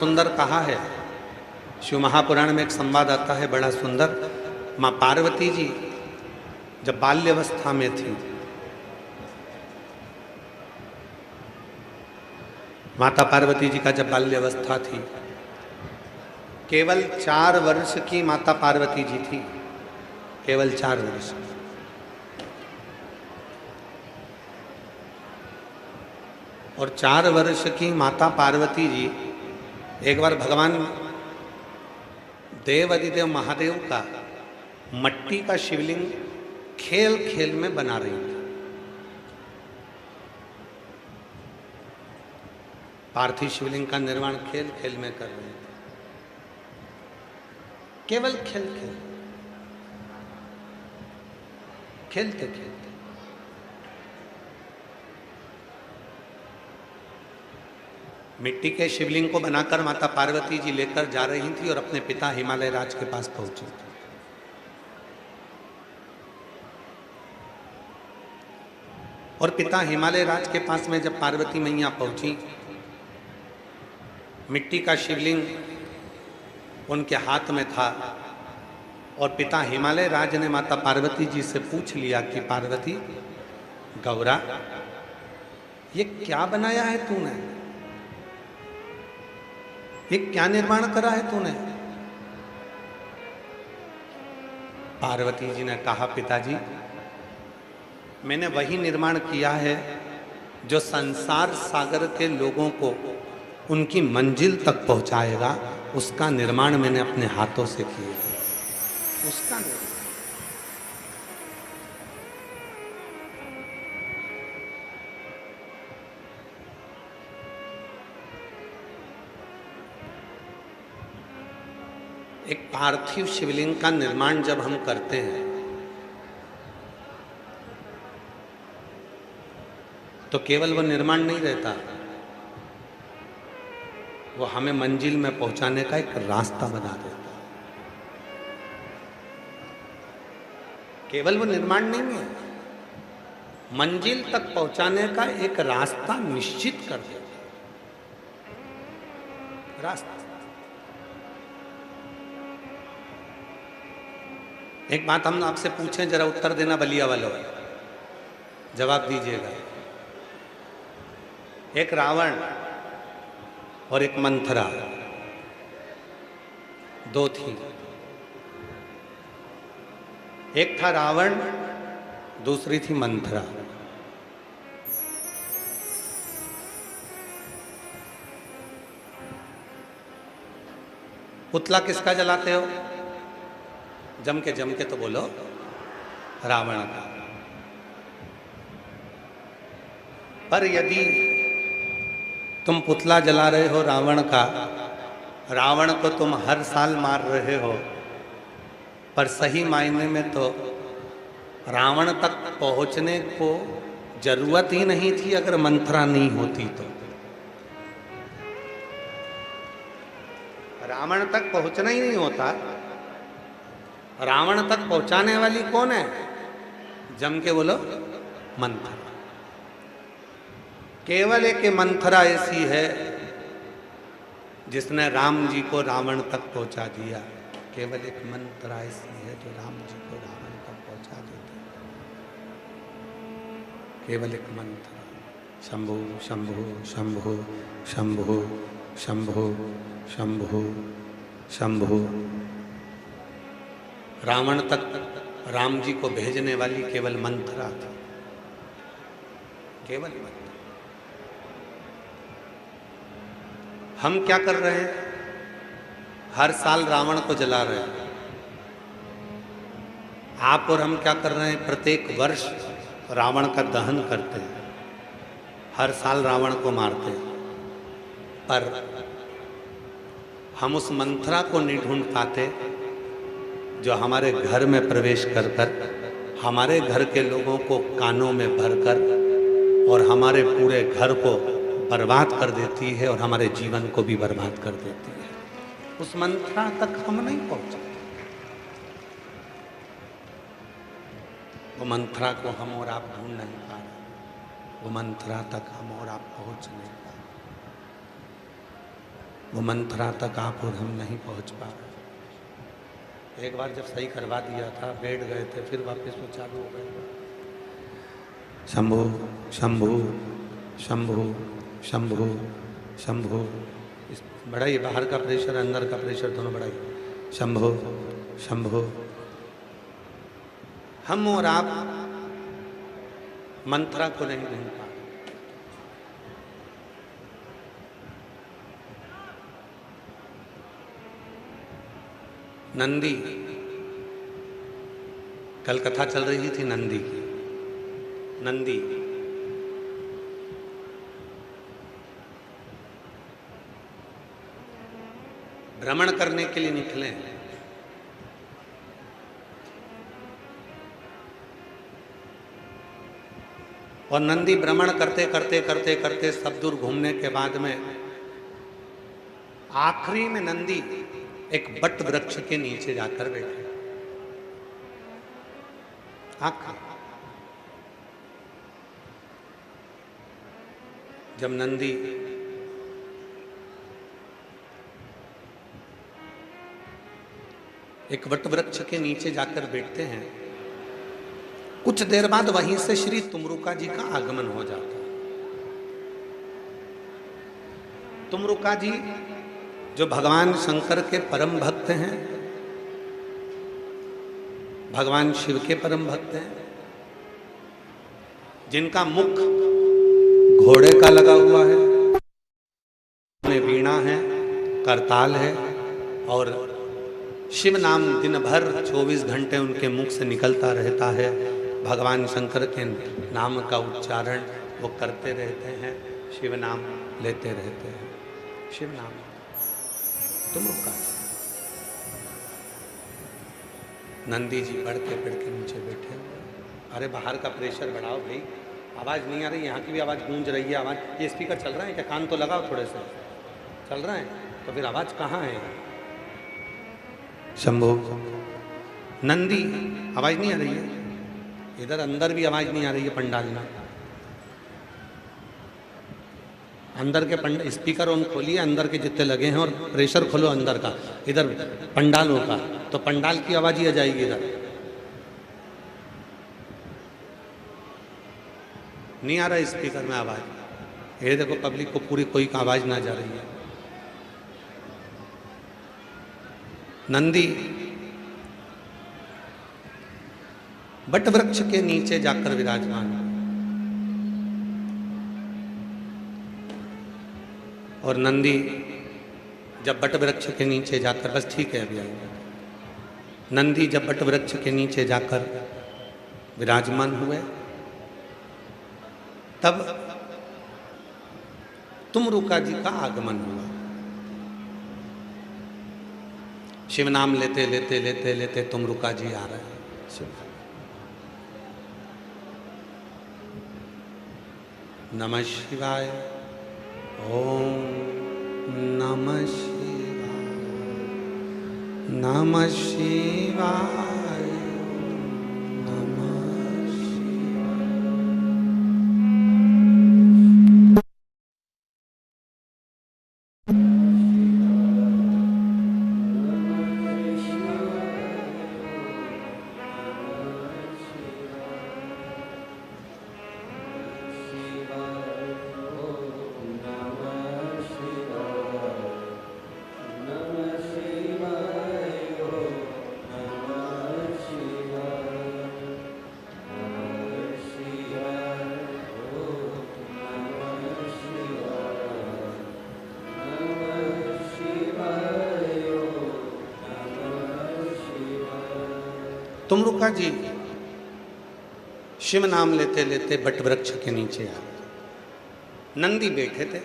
सुंदर कहा है। शिव महापुराण में एक संवाद आता है बड़ा सुंदर। माँ पार्वती जी जब बाल्यावस्था में थी, माता पार्वती जी का जब बाल्यावस्था थी, केवल 4 वर्ष की माता पार्वती जी थी, केवल 4 वर्ष। और 4 वर्ष की माता पार्वती जी एक बार भगवान देव अधिदेव महादेव का मट्टी का शिवलिंग खेल खेल में बना रही थी। पार्थिव शिवलिंग का निर्माण खेल खेल में कर रही थी, केवल खेल खेल, खेलते खेलते मिट्टी के शिवलिंग को बनाकर माता पार्वती जी लेकर जा रही थी और अपने पिता हिमालय राज के पास पहुंची थी। और पिता हिमालय राज के पास में जब पार्वती मैया पहुंची, मिट्टी का शिवलिंग उनके हाथ में था और पिता हिमालय राज ने माता पार्वती जी से पूछ लिया कि पार्वती गौरा, ये क्या बनाया है तूने? ये क्या निर्माण करा है तूने? पार्वती जी ने कहा, पिताजी मैंने वही निर्माण किया है जो संसार सागर के लोगों को उनकी मंजिल तक पहुंचाएगा। उसका निर्माण मैंने अपने हाथों से किया। उसका निर्माण। एक पार्थिव शिवलिंग का निर्माण जब हम करते हैं तो केवल वो निर्माण नहीं रहता, वो हमें मंजिल में पहुंचाने का एक रास्ता बना देता। केवल वो निर्माण नहीं है, मंजिल तक पहुंचाने का एक रास्ता निश्चित कर देता। रास्ता। एक बात हम आपसे पूछें, जरा उत्तर देना बलिया वालों, जवाब दीजिएगा। एक रावण और एक मंथरा, 2 थी। एक था रावण, दूसरी थी मंथरा। पुतला किसका जलाते हो? जम के तो बोलो, रावण का। पर यदि तुम पुतला जला रहे हो रावण का, रावण को तुम हर साल मार रहे हो, पर सही मायने में तो रावण तक पहुंचने को जरूरत ही नहीं थी अगर मंथरा नहीं होती तो। रावण तक पहुंचना ही नहीं होता। रावण तक पहुंचाने वाली कौन है? जम के बोलो, मंथरा। केवल एक मंथरा ऐसी है जिसने राम जी को रावण तक पहुंचा दिया। केवल एक मंथरा ऐसी है जो राम जी को रावण तक पहुंचा देती। केवल एक मंथरा। शंभु शंभु शंभु शंभु शंभु शंभु शंभु। रावण तक राम जी को भेजने वाली केवल मंथरा थी, केवल मंथरा। हम क्या कर रहे हैं? हर साल रावण को जला रहे हैं। आप और हम क्या कर रहे हैं? प्रत्येक वर्ष रावण का दहन करते हैं, हर साल रावण को मारते हैं। पर हम उस मंथरा को नहीं ढूंढ पाते जो हमारे घर में प्रवेश कर कर हमारे घर के लोगों को कानों में भरकर और hamaरे पूरे घर को बर्बाद कर देती है और हमारे जीवन को भी बर्बाद कर देती है। उस मंथरा तक हम नहीं पहुंचे। वो मंथरा को हम और आप ढूंढ नहीं पा रहे। वो मंथरा तक हम और आप पहुंच नहीं पा रहे। वो मंथरा तक आप और हम नहीं पहुंच पा रहे। एक बार जब सही करवा दिया था, बैठ गए थे, फिर वापस वो चालू हो गए। शंभो शंभो शंभो शंभो शंभो। बढ़ाइए, बाहर का प्रेशर अंदर का प्रेशर दोनों बढ़ाइए। शंभो शंभो। हम और आप मंत्रा को नहीं ढूंढ पा। नंदी, कल कथा चल रही थी नंदी की। नंदी भ्रमण करने के लिए निकले हैं। और नंदी भ्रमण करते करते करते करते सब दूर घूमने के बाद में आखिरी में नंदी एक बट वृक्ष के नीचे जाकर बैठे। जब नंदी एक वट वृक्ष के नीचे जाकर बैठते हैं, कुछ देर बाद वहीं से श्री तुमरुका जी का आगमन हो जाता है। तुमरुका जी जो भगवान शंकर के परम भक्त हैं, भगवान शिव के परम भक्त हैं, जिनका मुख घोड़े का लगा हुआ है, में वीणा है, करताल है, और शिव नाम दिन भर 24 घंटे उनके मुख से निकलता रहता है। भगवान शंकर के नाम का उच्चारण वो करते रहते हैं, शिव नाम लेते रहते हैं, शिव नाम। तुमरुका नंदी जी बढ़ के नीचे बैठे हुए। अरे बाहर का प्रेशर बढ़ाओ भाई, आवाज़ नहीं आ रही, यहाँ की भी आवाज़ गूंज रही है। आवाज़, ये स्पीकर चल रहा है क्या? कान तो लगाओ थोड़े से। चल रहा है तो फिर आवाज़ कहाँ है? शंभो। नंदी, आवाज़ नहीं आ रही है इधर, अंदर भी आवाज़ नहीं आ रही है पंडाल में। अंदर के स्पीकर ऑन खोलिए, अंदर के जितने लगे हैं, और प्रेशर खोलो अंदर का, इधर पंडालों का, तो पंडाल की आवाज़ ही आ जाएगी इधर। नहीं आ रहा है स्पीकर में आवाज़। ये देखो पब्लिक को पूरी कोई का आवाज़ ना जा रही है। नंदी बट वृक्ष के नीचे जाकर विराजमान, और नंदी जब बट वृक्ष के नीचे जाकर, बस ठीक है अभी आएंगे। नंदी जब बट वृक्ष के नीचे जाकर विराजमान हुए, तब तुमरुका जी का आगमन हुआ। शिव नाम लेते लेते लेते लेते तुमरुका जी आ रहे हैं। नमः शिवाय, ओम नमः शिवाय, नमः शिवाय, नमः शिवाय। तुमरुका जी शिव नाम लेते लेते बट वृक्ष के नीचे आ गए। नंदी बैठे थे।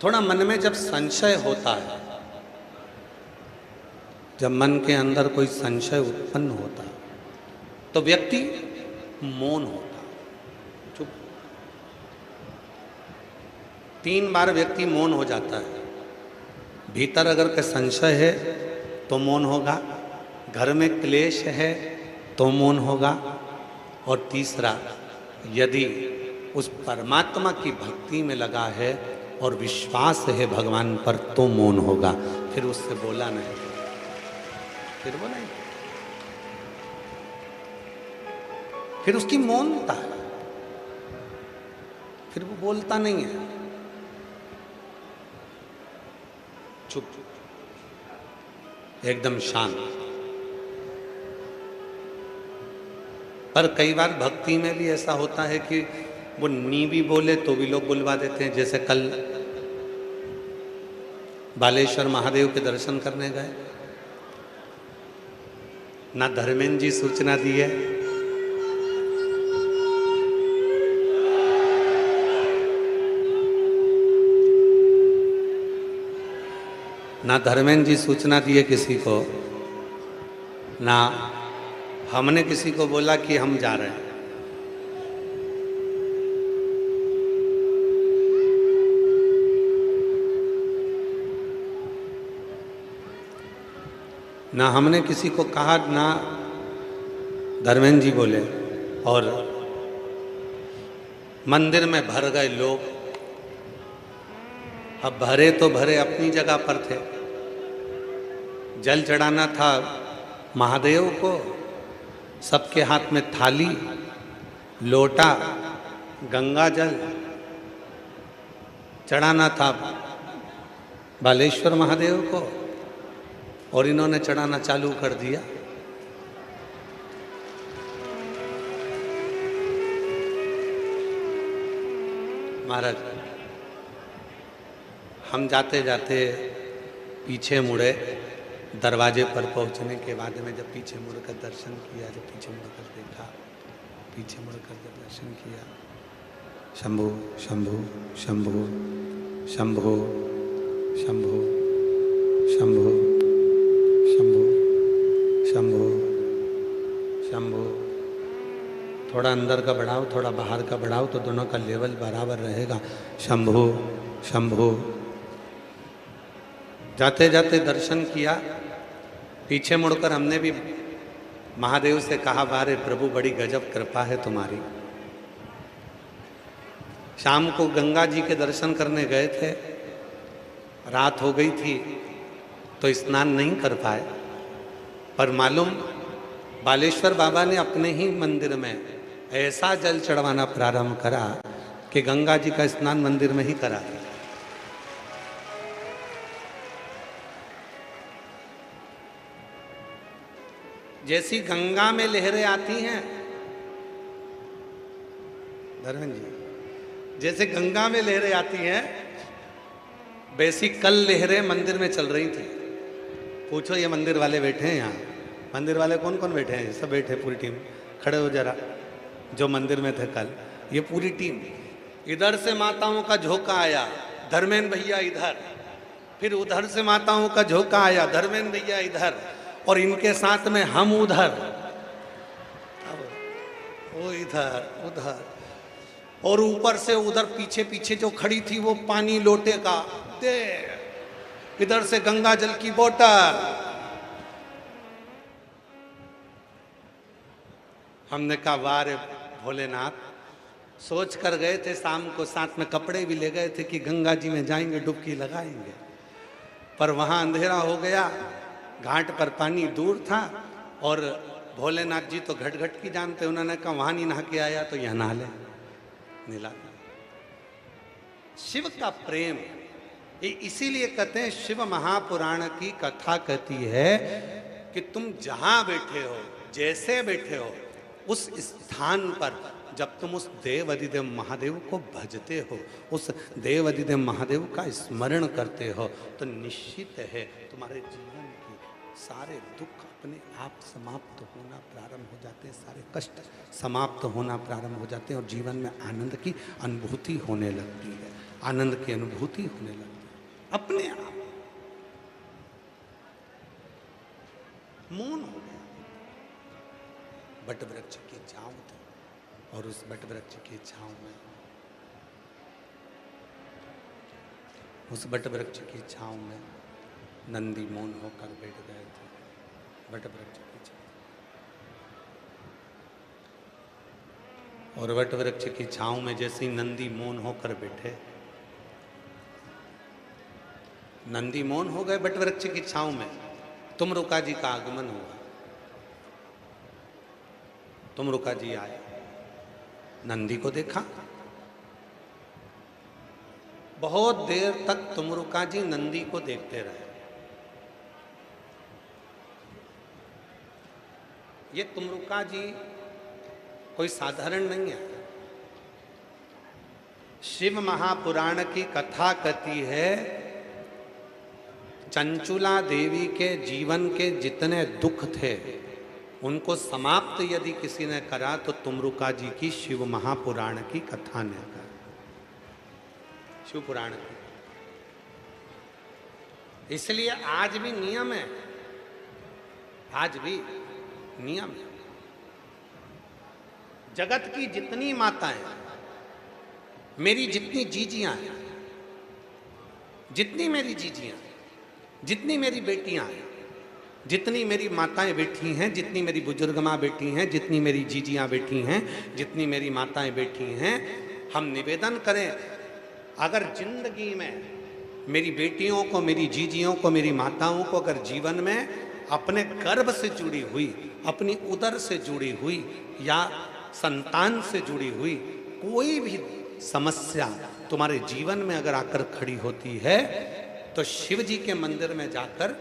थोड़ा मन में जब संशय होता है, जब मन के अंदर कोई संशय उत्पन्न होता है, तो व्यक्ति मौन होता है, चुप। 3 बार व्यक्ति मौन हो जाता है। भीतर अगर का संशय है तो मौन होगा, घर में क्लेश है तो मौन होगा, और तीसरा, यदि उस परमात्मा की भक्ति में लगा है और विश्वास है भगवान पर, तो मौन होगा। फिर उससे बोला नहीं, फिर वो नहीं, फिर उसकी मौनता है, फिर वो बोलता नहीं है, चुप, एकदम शांत। पर कई बार भक्ति में भी ऐसा होता है कि वो नी भी बोले तो भी लोग बुलवा देते हैं। जैसे कल बालेश्वर महादेव के दर्शन करने गए, ना धर्मेंद्र जी सूचना दी है, ना धर्मेंद्र जी सूचना दिए किसी को, ना हमने किसी को बोला कि हम जा रहे हैं। ना हमने किसी को कहा, ना धर्मेंद्र जी बोले। और मंदिर में भर गए लोग। अब भरे तो भरे, अपनी जगह पर थे। जल चढ़ाना था महादेव को, सबके हाथ में थाली, लोटा, गंगा जल चढ़ाना था बालेश्वर महादेव को, और इन्होंने चढ़ाना चालू कर दिया। महाराज, हम जाते जाते पीछे मुड़े, दरवाजे पर पहुंचने के बाद में जब पीछे मुड़कर दर्शन किया, जब पीछे मुड़कर देखा, पीछे मुड़कर जब दर्शन किया, शंभु शंभु शंभु शंभु शंभु शंभु शंभु शंभु शंभु। थोड़ा अंदर का बढ़ाओ, थोड़ा बाहर का बढ़ाओ, तो दोनों का लेवल बराबर रहेगा। शंभु शंभु। जाते जाते दर्शन किया, पीछे मुड़कर हमने भी महादेव से कहा, बारे प्रभु बड़ी गजब कृपा है तुम्हारी। शाम को गंगा जी के दर्शन करने गए थे, रात हो गई थी तो स्नान नहीं कर पाए, पर मालूम बालेश्वर बाबा ने अपने ही मंदिर में ऐसा जल चढ़वाना प्रारंभ करा कि गंगा जी का स्नान मंदिर में ही करा दिया। जैसी गंगा में लहरें आती हैं धर्मेंद्र जी, जैसे गंगा में लहरें आती हैं, वैसी कल लहरें मंदिर में चल रही थी। पूछो, ये मंदिर वाले बैठे हैं यहाँ, मंदिर वाले कौन कौन बैठे हैं? सब बैठे, पूरी टीम। खड़े हो जरा, जो मंदिर में थे कल, ये पूरी टीम। इधर से माताओं का झोंका आया, धर्मेंद्र भैया इधर, फिर उधर से माताओं का झोंका आया, धर्मेंद्र भैया इधर, और इनके साथ में हम उधर, वो इधर उधर, और ऊपर से उधर पीछे पीछे जो खड़ी थी वो पानी लोटे का दे, इधर से गंगा जल की बोतल। हमने कहा, वाह रे भोलेनाथ, सोच कर गए थे शाम को, साथ में कपड़े भी ले गए थे कि गंगा जी में जाएंगे, डुबकी लगाएंगे, पर वहां अंधेरा हो गया, घाट पर पानी दूर था, और भोलेनाथ जी तो घट घट की जानते, उन्होंने कहा वहां नहीं नहा के आया तो यहां नहा ले, नीला। शिव का प्रेम, ये इसीलिए कहते हैं, शिव महापुराण की कथा कहती है कि तुम जहां बैठे हो, जैसे बैठे हो, उस स्थान पर जब तुम उस देव अधिदेव महादेव को भजते हो, उस देव अधिदेव महादेव का स्मरण करते हो, तो निश्चित है तुम्हारे जीवन की सारे दुख अपने आप समाप्त होना प्रारंभ हो जाते हैं, सारे कष्ट समाप्त होना प्रारंभ हो जाते हैं, और जीवन में आनंद की अनुभूति होने लगती है, आनंद की अनुभूति होने लगती है अपने आप। मौन हो गया, बट वृक्ष की छांव थी, और उस बट वृक्ष की छांव में, उस बट वृक्ष की छांव में नंदी मौन होकर बैठ गए थे, बट वृक्ष की छांव। और वट वृक्ष की छांव में जैसे ही नंदी मौन होकर बैठे, नंदी मौन हो गए वट वृक्ष की छांव में, तुमरुका जी का आगमन हुआ। तुमरुका जी आए, नंदी को देखा, बहुत देर तक तुमरुका जी नंदी को देखते रहे। ये तुमरुका जी कोई साधारण नहीं है। शिव महापुराण की कथा कहती है, चंचुला देवी के जीवन के जितने दुख थे उनको समाप्त यदि किसी ने करा तो तुमरुका जी की शिव महापुराण की कथा ने करा, शिव पुराण की। इसलिए आज भी नियम है, आज भी नियम है। जगत की जितनी माताएं, मेरी जितनी जीजियां हैं, जितनी मेरी जीजियां, जितनी मेरी बेटियां हैं, जितनी मेरी माताएं बैठी हैं, जितनी मेरी बुजुर्ग माँ बैठी हैं, जितनी मेरी जीजियां बैठी हैं, जितनी मेरी माताएं बैठी हैं, हम निवेदन करें, अगर जिंदगी में मेरी बेटियों को, मेरी जीजियों को, मेरी माताओं को अगर जीवन में अपने गर्भ से जुड़ी हुई, अपनी उदर से जुड़ी हुई या संतान से जुड़ी हुई कोई भी समस्या तुम्हारे जीवन में अगर आकर खड़ी होती है, तो शिव जी के मंदिर में जाकर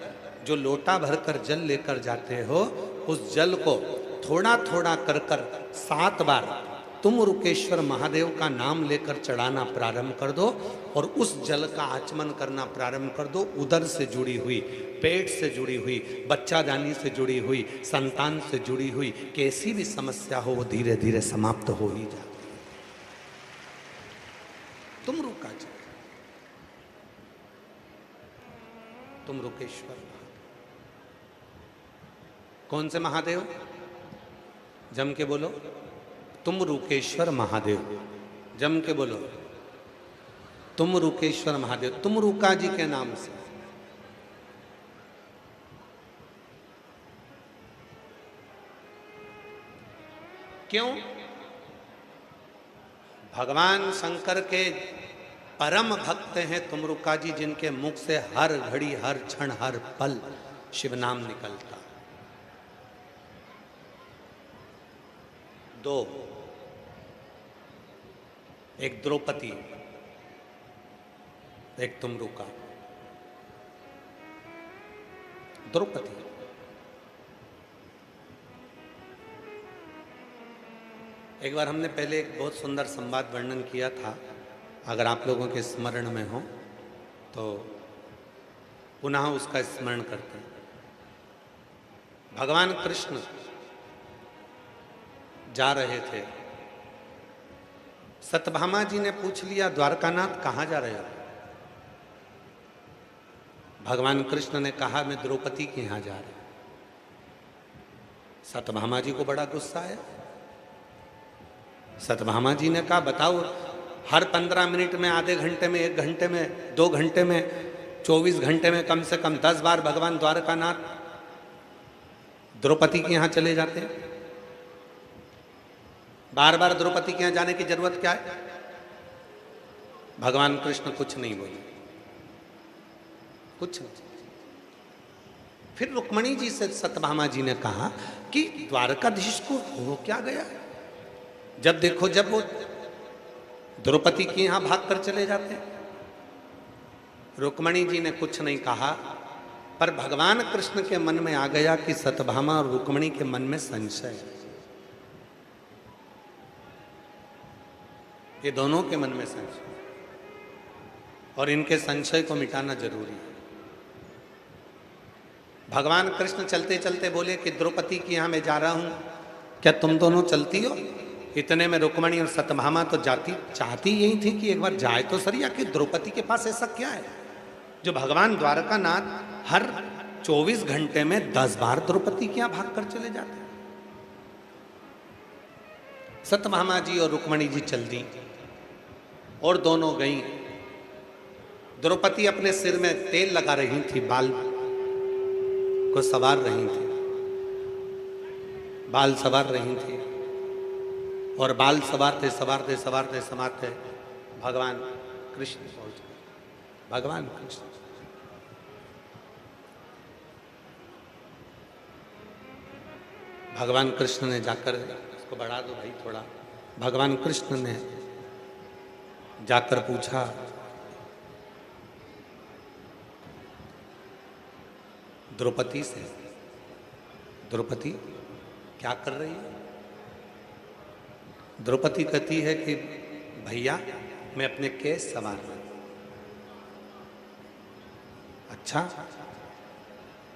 जो लोटा भरकर जल लेकर जाते हो, उस जल को थोड़ा थोड़ा कर 7 बार तुम रुकेश्वर महादेव का नाम लेकर चढ़ाना प्रारंभ कर दो और उस जल का आचमन करना प्रारंभ कर दो। उदर से जुड़ी हुई, पेट से जुड़ी हुई, बच्चादानी से जुड़ी हुई, संतान से जुड़ी हुई कैसी भी समस्या हो वो धीरे धीरे समाप्त हो ही जाती। तुम रुका जी, तुम रुकेश्वर। कौन से महादेव? जम के बोलो, तुम रुकेश्वर महादेव। जम के बोलो, तुम रुकेश्वर महादेव। तुम रुका जी के नाम से। क्यों? भगवान शंकर के परम भक्त हैं तुमरुका जी, जिनके मुख से हर घड़ी, हर क्षण, हर पल शिव नाम निकलता। 2, एक द्रौपदी, एक तुमरुका। द्रौपदी एक बार हमने पहले एक बहुत सुंदर संवाद वर्णन किया था, अगर आप लोगों के स्मरण में हो तो पुनः उसका स्मरण करते हैं। भगवान कृष्ण जा रहे थे, सत्यभामा जी ने पूछ लिया, द्वारकानाथ कहाँ जा रहे हो? भगवान कृष्ण ने कहा, मैं द्रौपदी के यहाँ जा रहा हूं। सत्यभामा जी को बड़ा गुस्सा आया। सत्यभामा जी ने कहा, बताओ, हर 15 मिनट में, आधे घंटे में, 1 घंटे में, 2 घंटे में, 24 घंटे में कम से कम 10 बार भगवान द्वारकानाथ द्रौपदी के यहाँ चले जाते हैं। बार बार द्रौपदी के यहाँ जाने की जरूरत क्या है? भगवान कृष्ण कुछ नहीं बोले, कुछ नहीं। फिर रुक्मणी जी से सत्यभामा जी ने कहा कि द्वारकाधीश को हो क्या गया? जब देखो जब वो द्रौपदी के यहां भागकर चले जाते हैं। रुक्मणी जी ने कुछ नहीं कहा, पर भगवान कृष्ण के मन में आ गया कि सत्यभामा और रुक्मणी के मन में संशय है। ये दोनों के मन में संशय, और इनके संशय को मिटाना जरूरी है। भगवान कृष्ण चलते चलते बोले कि द्रौपदी के यहाँ मैं जा रहा हूं, क्या तुम दोनों चलती हो? इतने में रुक्मणी और सत्यभामा तो चाहती यही थी कि एक बार जाए तो सही, आखिर द्रौपदी के पास ऐसा क्या है जो भगवान द्वारकानाथ हर 24 घंटे में 10 बार द्रौपदी के यहाँ भागकर चले जाते हैं। सत्यभामा जी और रुक्मणी जी चल दी और दोनों गई। द्रौपदी अपने सिर में तेल लगा रही थी, बाल को संवार रही थी, बाल संवार रही थी, और बाल सवारते सवारते सवारते सवारते भगवान कृष्ण पहुंच गए। भगवान कृष्ण भगवान कृष्ण ने जाकर, इसको बढ़ा दो भाई थोड़ा, भगवान कृष्ण ने जाकर पूछा, द्रौपदी से, द्रौपदी क्या कर रही है? द्रौपदी कहती है कि भैया मैं अपने केस संवार रही हूं। अच्छा,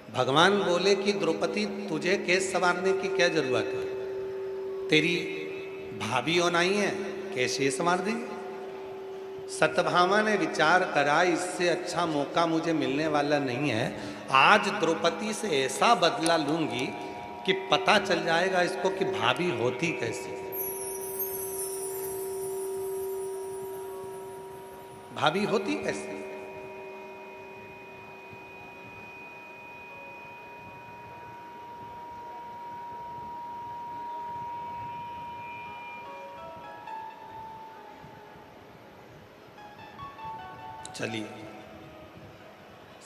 भगवान बोले कि द्रौपदी तुझे केस संवारने की क्या जरूरत है? तेरी भाभी होना ही है, केस ये संवार देंगे। सत्यभामा ने विचार करा, इससे अच्छा मौका मुझे मिलने वाला नहीं है। आज द्रौपदी से ऐसा बदला लूंगी कि पता चल जाएगा इसको कि भाभी होती कैसी, भाभी होती कैसी। चलिए,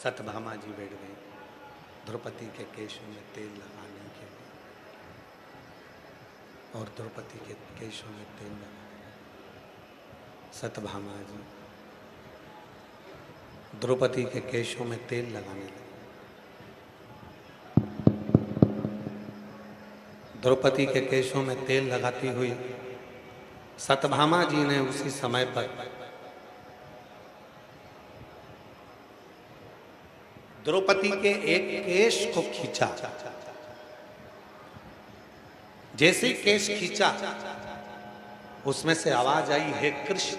सत्यभामा जी बैठ गए द्रौपदी के केशों में तेल लगाने के लिए, और द्रौपदी के केशों में तेल लगाने, सत्यभामा जी द्रौपदी के केशों में तेल लगाने लगे। द्रौपदी के केशों में तेल लगाती हुई सत्यभामा जी ने उसी समय पर द्रौपदी के एक केश को खींचा। जैसे ही केश खींचा, उसमें से आवाज आई, हे कृष्ण।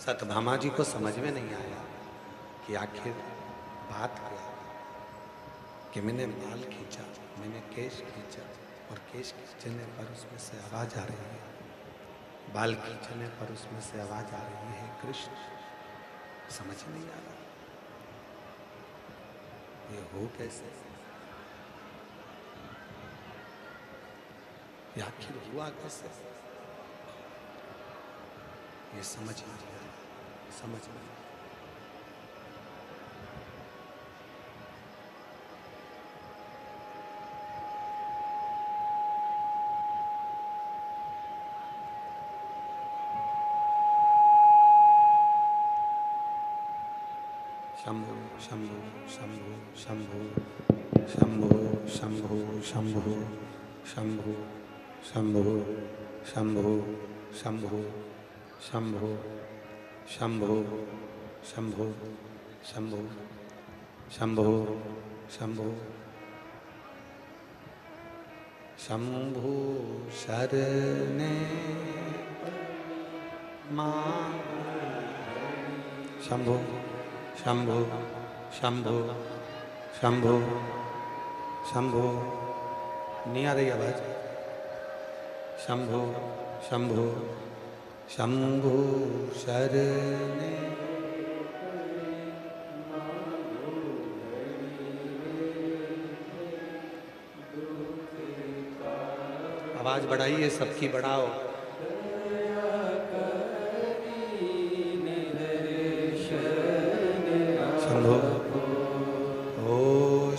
सत्यभामा जी को समझ में नहीं आया कि आखिर बात क्या है, कि मैंने बाल खींचा, मैंने केश खींचा, और केश खींचने पर उसमें से आवाज आ रही है, बाल खींचने पर उसमें से आवाज आ रही है, हे कृष्ण। समझ नहीं आ रहा ये हो कैसे, ये आखिर हुआ कैसे, ये समझ नहीं आ रहा, समझ नहीं। शंभु शंभु शंभु शंभु शंभु शंभु शंभु शंभु शंभु शंभु शंभु शंभु शंभु शंभु शंभु शंभु शंभु शंभु शरणे मां शंभु शंभु शंभु शंभु शंभु, नहीं आ रही आवाज, शंभु शंभु शंभु शरणे, आवाज बढ़ाइए, सबकी बढ़ाओ।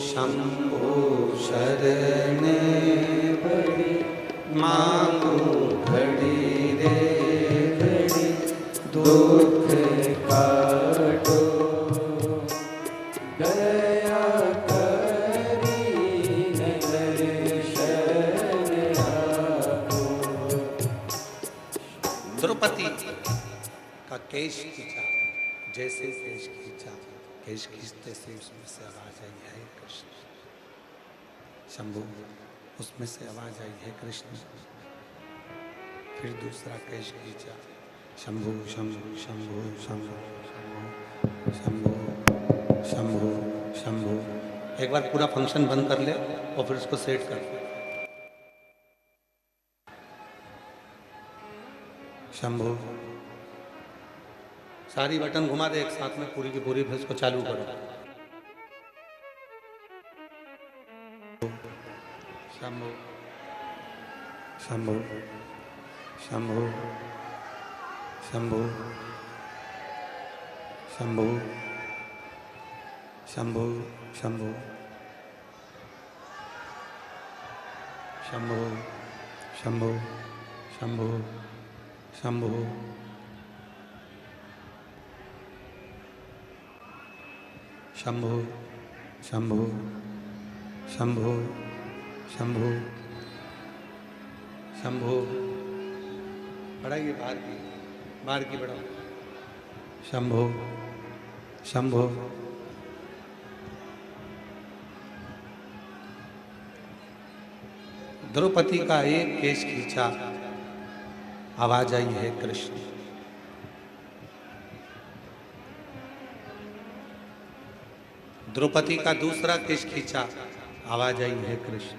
शंभु शरणे पड़ी मांगू घड़ी रे घड़ी, दुख काटो दया करी दर्शन आपो। द्रौपदी का केश खींचा, जैसे केश खींचा, केश खींचते से उसमें से आवाज आई, है कृष्ण। शंभु, उसमें से आवाज आई, है कृष्ण। फिर दूसरा केश खींचा, शंभु शंभु शंभु शंभु शंभु शंभु शंभु। एक बार पूरा फंक्शन बंद कर ले और फिर उसको सेट कर। शंभु, सारी बटन घुमा दे एक साथ में, पूरी की पूरी, फिर उसको चालू करो। शंभु शंभु शंभु शंभु शंभु शंभु शंभु शंभु शंभु शंभु शंभु शंभु शंभु शंभु शंभु शंभु बढ़ाइए बाहर की बढ़ाओ शंभु शंभु द्रौपदी का एक केश खींचा, आवाज आई है कृष्ण। द्रौपदी का दूसरा केश खींचा, आवाज आई है कृष्ण।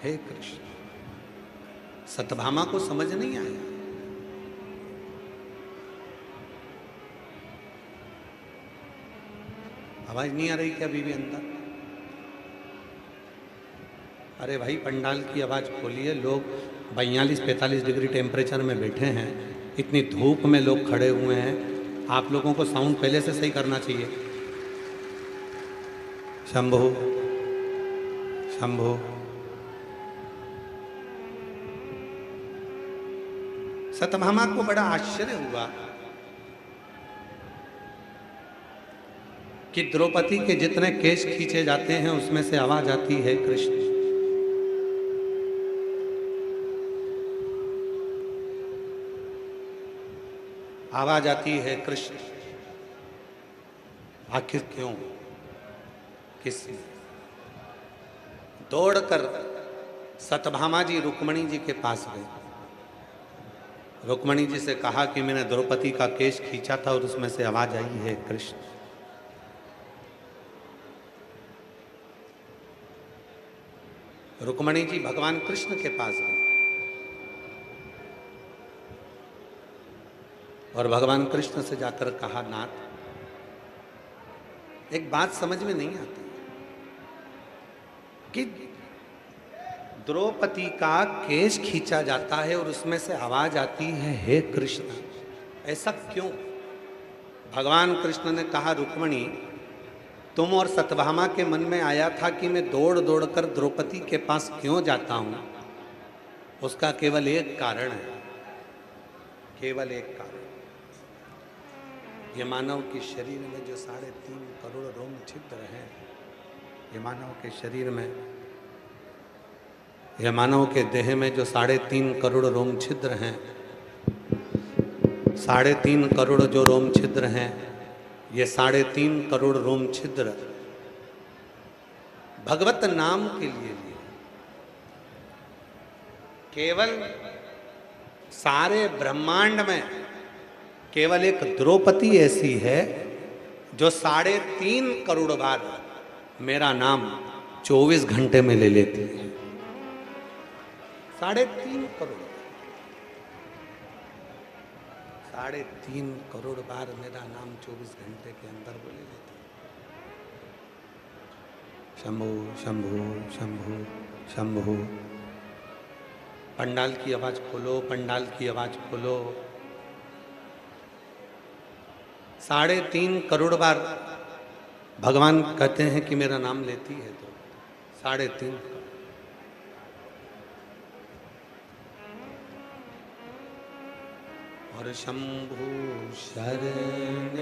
हे कृष्ण, सत्यभामा को समझ नहीं आया। आवाज नहीं आ रही क्या अभी भी अंदर? अरे भाई पंडाल की आवाज खोलिए। लोग 42-45 डिग्री टेम्परेचर में बैठे हैं, इतनी धूप में लोग खड़े हुए हैं। आप लोगों को साउंड पहले से सही करना चाहिए। शंभु शंभु सत्यभामा को बड़ा आश्चर्य हुआ कि द्रौपदी के जितने केश खींचे जाते हैं उसमें से आवाज आती है कृष्ण। आवाज आती है कृष्ण। आखिर क्यों? किसने? दौड़कर सत्यभामा जी रुक्मणी जी के पास गए। रुक्मणी जी से कहा कि मैंने द्रौपदी का केश खींचा था और उसमें से आवाज आई है कृष्ण। रुक्मणी जी भगवान कृष्ण के पास गए और भगवान कृष्ण से जाकर कहा, नाथ, एक बात समझ में नहीं आती कि द्रौपदी का केश खींचा जाता है और उसमें से आवाज आती है हे कृष्ण, ऐसा क्यों? भगवान कृष्ण ने कहा, रुक्मणी, तुम और सत्यभामा के मन में आया था कि मैं दौड़ दौड़ कर द्रौपदी के पास क्यों जाता हूं, उसका केवल एक कारण है, केवल एक कारण। ये मानव के शरीर में जो 3.5 करोड़ रोम छिद्र हैं, ये मानव के शरीर में, ये मानव के देह में जो 3.5 करोड़ रोम छिद्र हैं, 3.5 करोड़ जो रोम छिद्र हैं, ये 3.5 करोड़ रोम छिद्र भगवत नाम के लिए केवल सारे ब्रह्मांड में केवल एक द्रौपदी ऐसी है जो 3.5 करोड़ बार मेरा नाम 24 घंटे में ले लेती है। 3.5 करोड़, 3.5 करोड़ बार मेरा नाम 24 घंटे के अंदर वो ले लेती है। शंभु शंभु शंभु शंभु। पंडाल की आवाज खोलो, पंडाल की आवाज खोलो। 3.5 करोड़ बार भगवान कहते हैं कि मेरा नाम लेती है, तो 3.5। और शंभु शरण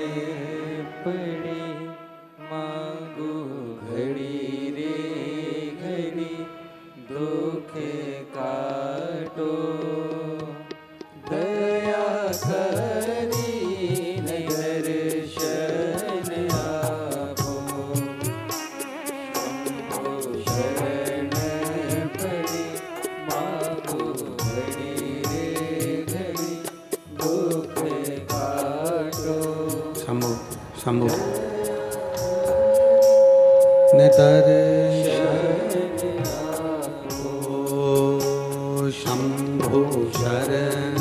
पड़े मांगो घड़ी रे घड़ी, दुख काटो दया करी दर्शन आपो। शंभु शरण पड़े मांगो घड़ी रे घड़ी, दुख काटो। शंभु शंभु नेतर शंभु शरण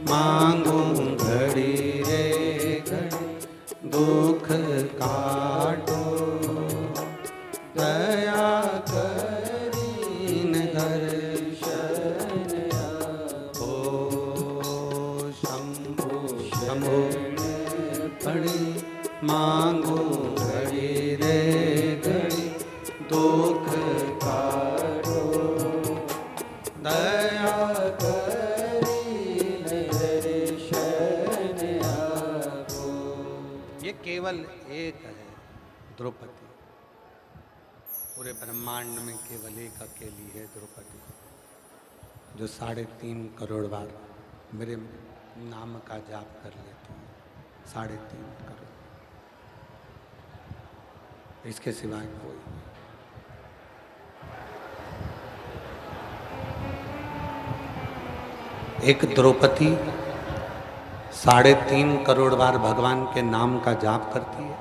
मांगो घड़ी रे घड़ी, दुख काटो दया दर्शन ओ शंभु शंभु शरण पड़ी मांगो घड़ी रे घड़ी दुख काटो दया करी दर्शन आपो। ये केवल एक है द्रौपदी, पूरे ब्रह्मांड में केवल एक अकेली है द्रौपदी, जो 3.5 करोड़ बार मेरे नाम का जाप कर लेती है। 3.5 करोड़, इसके सिवाय कोई नहीं। एक द्रौपदी 3.5 करोड़ बार भगवान के नाम का जाप करती है।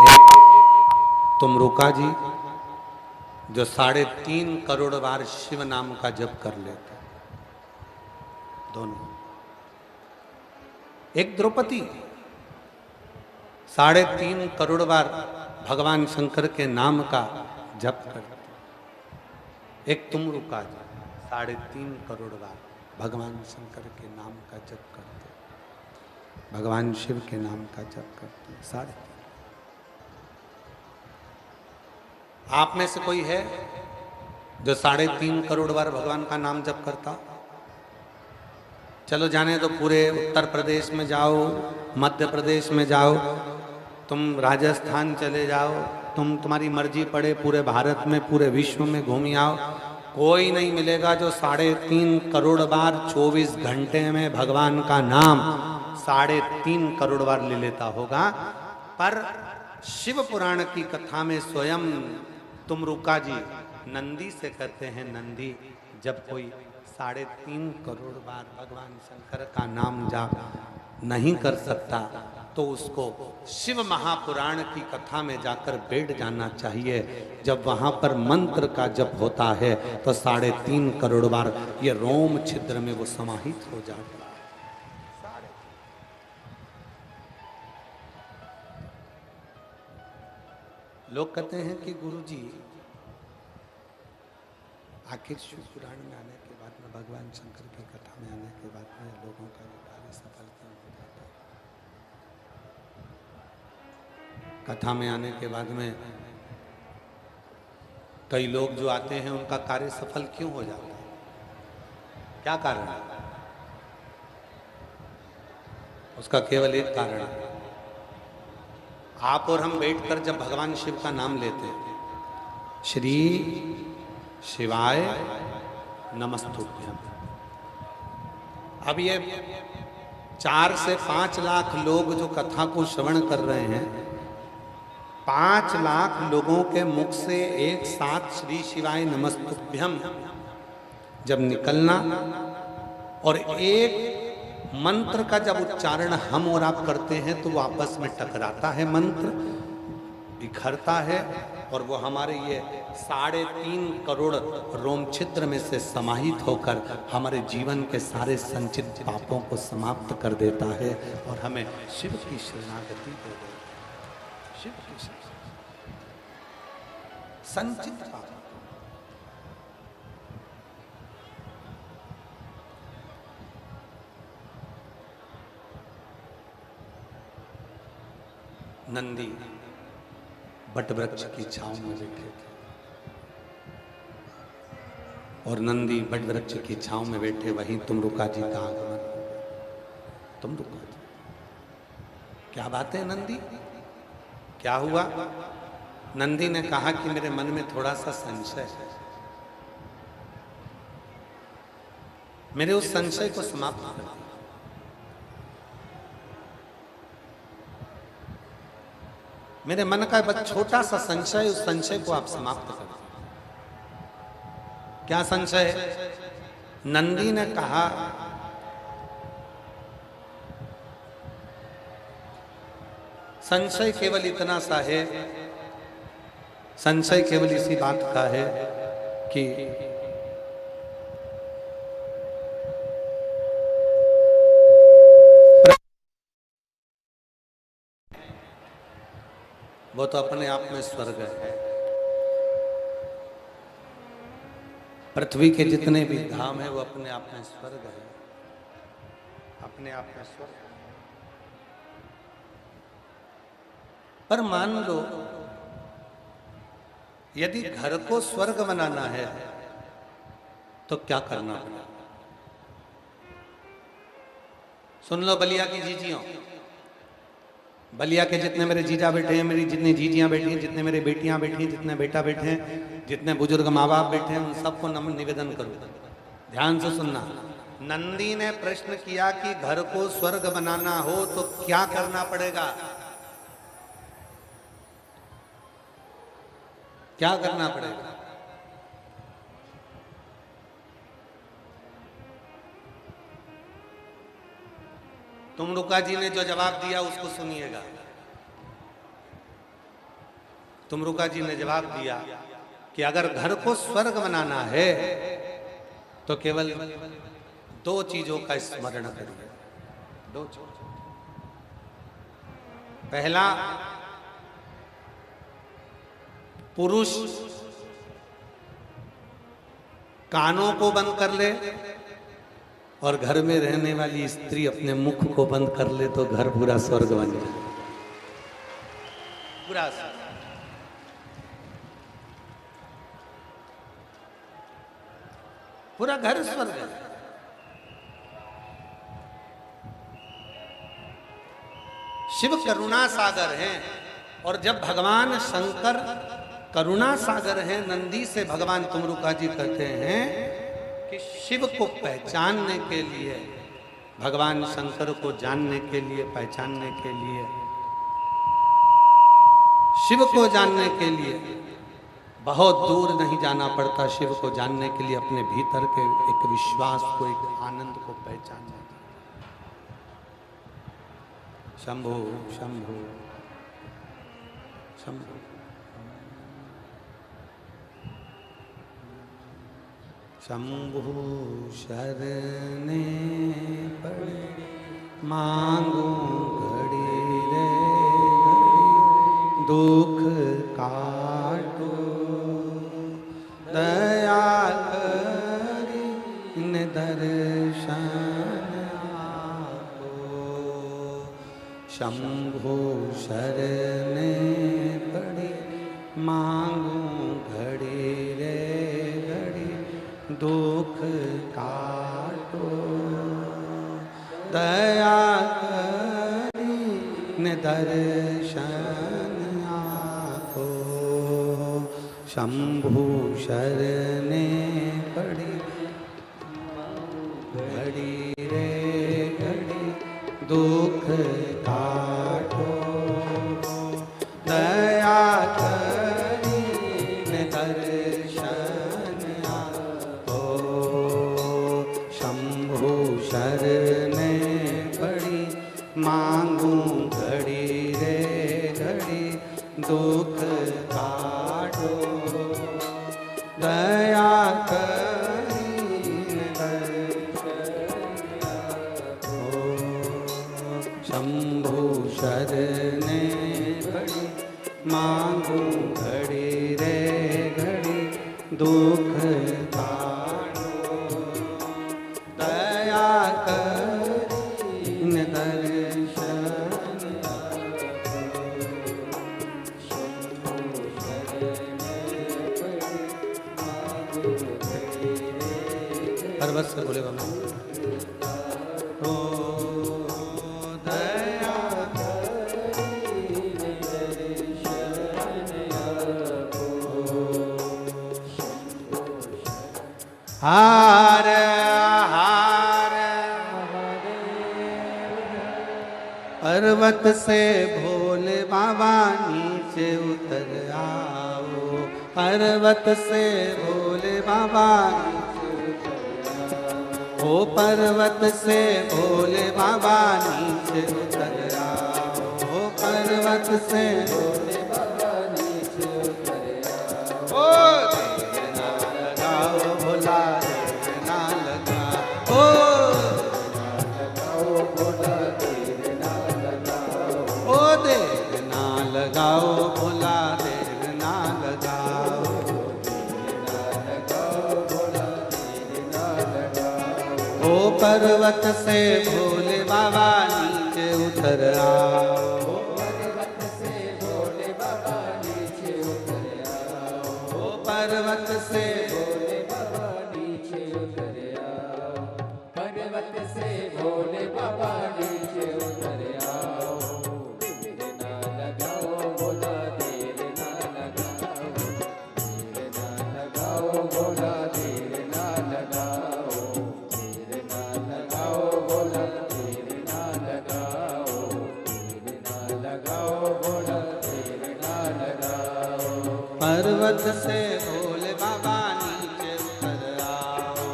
एक तुमरुका जी जो 3.5 करोड़ बार शिव नाम का जप कर लेते, दोनों। एक द्रौपदी 3.5 करोड़ बार भगवान शंकर के नाम का जप करती। एक तुमरुका जी 3.5 करोड़ बार भगवान शंकर के नाम का जप करते, भगवान शिव के नाम का जप करते। 3.5। आप में से कोई है जो 3.5 करोड़ बार भगवान का नाम जप करता? चलो जाने तो पूरे उत्तर प्रदेश में जाओ, मध्य प्रदेश में जाओ, तुम राजस्थान चले जाओ, तुम्हारी मर्जी पड़े, पूरे भारत में पूरे विश्व में घूमी आओ, कोई नहीं मिलेगा जो 3.5 करोड़ बार 24 घंटे में भगवान का नाम 3.5 करोड़ बार ले लेता होगा। पर शिव पुराण की कथा में स्वयं तुमरुका जी नंदी से कहते हैं, नंदी जब कोई 3.5 करोड़ बार भगवान शंकर का नाम जाप नहीं कर सकता तो उसको शिव महापुराण की कथा में जाकर बैठ जाना चाहिए। जब वहां पर मंत्र का जप होता है तो 3.5 करोड़ बार ये रोम छिद्र में वो समाहित हो जाता है। लोग कहते हैं कि गुरुजी आखिर शिव पुराण में आने के बाद में, भगवान शंकर की कथा में आने के बाद में लोगों का ये कार्य सफल क्यों हो जाता है? कथा में आने के बाद में कई लोग जो आते हैं उनका कार्य सफल क्यों हो जाता है? क्या कारण है? उसका केवल एक कारण है, आप और हम बैठकर जब भगवान शिव का नाम लेते हैं, श्री शिवाय नमस्तुभ्यम, अब ये 4 से 5 लाख लोग जो कथा को श्रवण कर रहे हैं, 5 लाख लोगों के मुख से एक साथ श्री शिवाय नमस्तुभ्यम जब निकलना और एक मंत्र का जब उच्चारण हम और आप करते हैं तो वो आपस में टकराता है, मंत्र बिखरता है और वो हमारे ये 3.5 करोड़ रोम छिद्र में से समाहित होकर हमारे जीवन के सारे संचित पापों को समाप्त कर देता है और हमें शिव की शरणागति दे देता है। शिव की संचित पाप, नंदी बट वृक्ष की छांव में बैठे थे और नंदी बट वृक्ष की छांव में बैठे वहीं तुमरुका जी का आगमन हो गया। तुमरुका जी, क्या बात है नंदी, क्या हुआ? नंदी ने कहा कि मेरे मन में थोड़ा सा संशय है, मेरे उस संशय को समाप्त कर दिया। मेरे मन का बस छोटा सा संशय, उस संशय को आप समाप्त कर दीजिए। क्या संशय है? नंदी ने कहा संशय केवल इतना सा है, संशय केवल इसी बात का है कि वो तो अपने आप में स्वर्ग है, पृथ्वी के जितने भी धाम है वो अपने आप में स्वर्ग है, अपने आप में स्वर्ग। पर मान लो यदि घर को स्वर्ग बनाना है तो क्या करना पड़ेगा? सुन लो बलिया की जीजियों, बलिया के जितने मेरे जीजा बैठे हैं, मेरी जितनी जीजियां बैठी हैं, जितने मेरे बेटियां बैठी हैं, जितने बेटा बैठे हैं, जितने बुजुर्ग माँ बाप बैठे हैं, उन सबको निवेदन करो, ध्यान से सुनना। नंदी ने प्रश्न किया कि घर को स्वर्ग बनाना हो तो क्या करना पड़ेगा? क्या करना पड़ेगा? तुमरुका जी ने जो जवाब दिया उसको सुनिएगा। तुमरुका जी ने जवाब दिया कि अगर घर को स्वर्ग बनाना है तो केवल दो चीजों का स्मरण करिए, दो चीज। पहला, पुरुष कानों को बंद कर ले और घर में रहने वाली स्त्री अपने मुख को बंद कर ले तो घर पूरा स्वर्ग बन जाए, पूरा स्वर्ग। पूरा घर स्वर्ग है। शिव करुणा सागर हैं और जब भगवान शंकर करुणा सागर हैं, नंदी से भगवान तुमरुका जी कहते हैं कि शिव को पहचानने के लिए, भगवान शंकर को जानने के लिए, पहचानने के लिए, शिव को जानने के लिए बहुत दूर नहीं जाना पड़ता। शिव को जानने के लिए अपने भीतर के एक विश्वास को, एक आनंद को पहचानना। शंभु शंभु शंभु। शंभु शरणे पड़े मांगू घड़ी रे घड़ी, दुख काटो दया करी इन दर्शन आपो। शंभु शरणे पड़े मांगू घड़ी रे घड़ी, दुख काटो दया करी न दर्शन आपो। शंभु शरणे पड़ी घड़ी रे घड़ी, दुख काटो दया करी न दर्शन आपो। शंभु शरणे पड़ी मांगू घड़ी रे घड़ी, दुख काटो दया करी न दर्शन आपो। शंभु शरणे पड़ी मांगू घड़ी रे घड़ी, दुख काटो दया करी न दर्शन पर्वत से बोले बाबा। ओ दया हार हार पर्वत से भोले बाबा नीचे उतर आओ। पर्वत से भोले बाबा ओ पर्वत से भोले बाबा नीचे उतर आओ। ओ पर्वत से भोले बाबा नीचे उतर आओ। ओ देर ना लगाओ भोला, देर ना लगाओ। ओ भोला देर ना लगाओ। ओ देर ना लगाओ भोला, देर ना लगाओ। देर ना लगाओ भोला, ओ पर्वत से भोले बाबा नीचे उतर आओ, पर्वत से भोले बाबा नीचे उतर आओ, ओ पर्वत से भोले बाबा नीचे उतर आओ, पर्वत से भोले बाबा नीचे उतर आओ। देर ना लगाओ भोला, देर ना लगाओ, देर ना लगाओ भोला, देर ना लगाओ, देर ना लगाओ भोला, देर ना लगाओ, देर ना लगाओ भोला, देर ना लगाओ। पर्वत से भोले बाबा नीचे उतर आओ,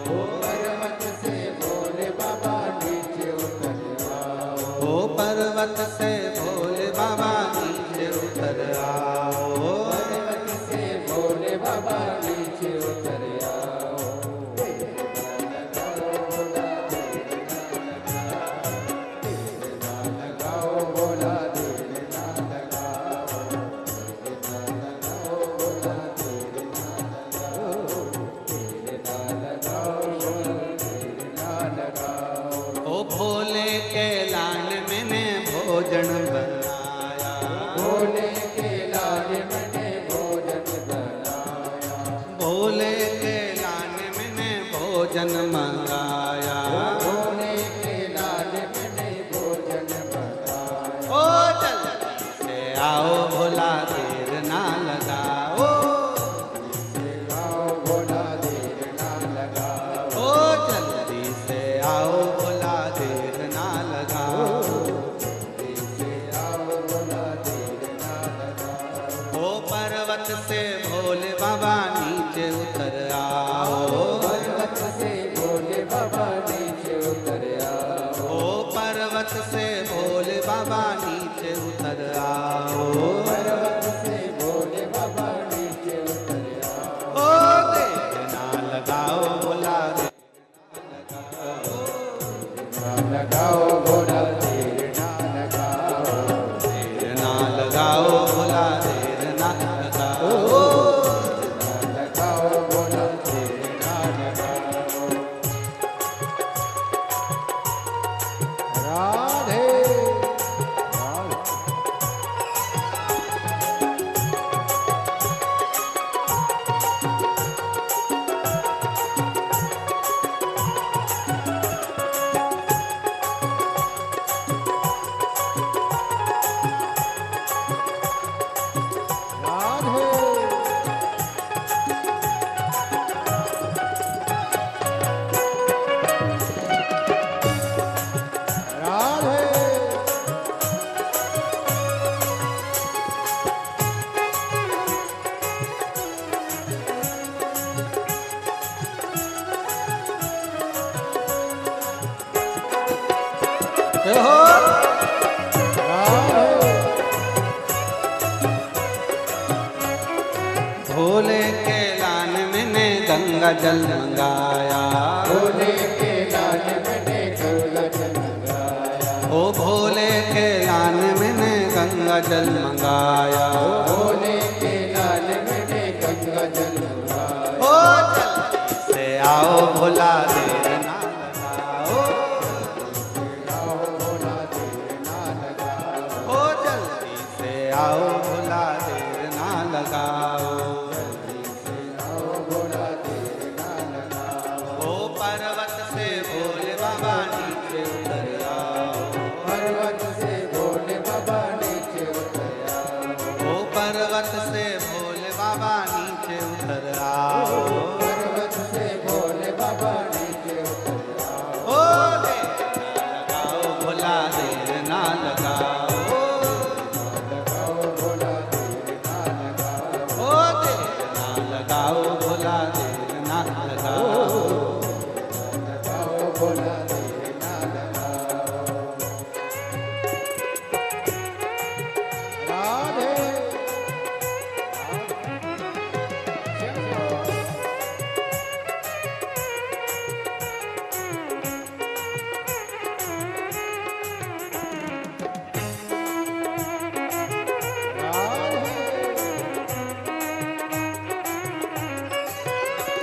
पर्वत से भोले बाबा नीचे उतर आओ, ओ पर्वत से भोले बाबा नीचे उतर आओ, पर्वत से भोले बाबा नीचे उतर आओ। देर ना लगाओ भोला, देर ना लगाओ, देर ना लगाओ भोला, देर ना लगाओ, देर ना लगाओ भोला, देर ना लगाओ। ओ भोले के लाल मैंने भोजन बनाया, भोले के लाल मैंने भोजन बनाया, भोले के लाल मैंने भोजन मंगाया, भोले के लाल मैंने भोजन बनाया। ओ जल्दी से आओ भोला देर ना लगाओ, आओ भोला, देर ना लगाओ, ओ जल्दी से आओ भोला देर ना लगाओ, से आओ भोला, देर ना लगाओ। ओ पर्वत से भोले बाबा नीचे उतर आओ, पर्वत से भोले बाबा नीचे उतर आओ, ओ पर्वत से भोले बाबा नीचे उतर आओ, पर्वत से भोले बाबा नीचे उतर आओ। ओ देर ना लगाओ भोला देर ना लगाओ भोला, देर ना लगाओ, ना लगाओ भोला देर ना लगाओ, ना लगाओ भोला, देर ना लगाओ। राधे राधे। भोले के लान मैंने गंगा जल मंगाया, भोले के लाल मैंने गंगा जल मंगाया, ओ भोले के लान मैंने गंगा जल मंगाया, भोले के लाल मैंने गंगा जल मंगाया। ओ जल्दी से आओ भोला देर ना लगाओ, आओ भोला, देर ना लगाओ, ओ जल्दी से आओ भोला देर ना लगाओ, आओ भोला, देर ना लगाओ। ओ पर्वत से भोले बाबा नीचे उतर आओ, पर्वत से भोले बाबा नीचे उतर आओ, ओ पर्वत से भोले बाबा नीचे उतर आओ, पर्वत से भोले बाबा नीचे उतर आओ। ओ देर ना लगाओ भोला देर ना लगाओ, लगाओ भोला, देर ना लगाओ, ओ देर ना लगाओ भोला देर ना लगाओ, लगाओ भोला, देर ना लगाओ। राधे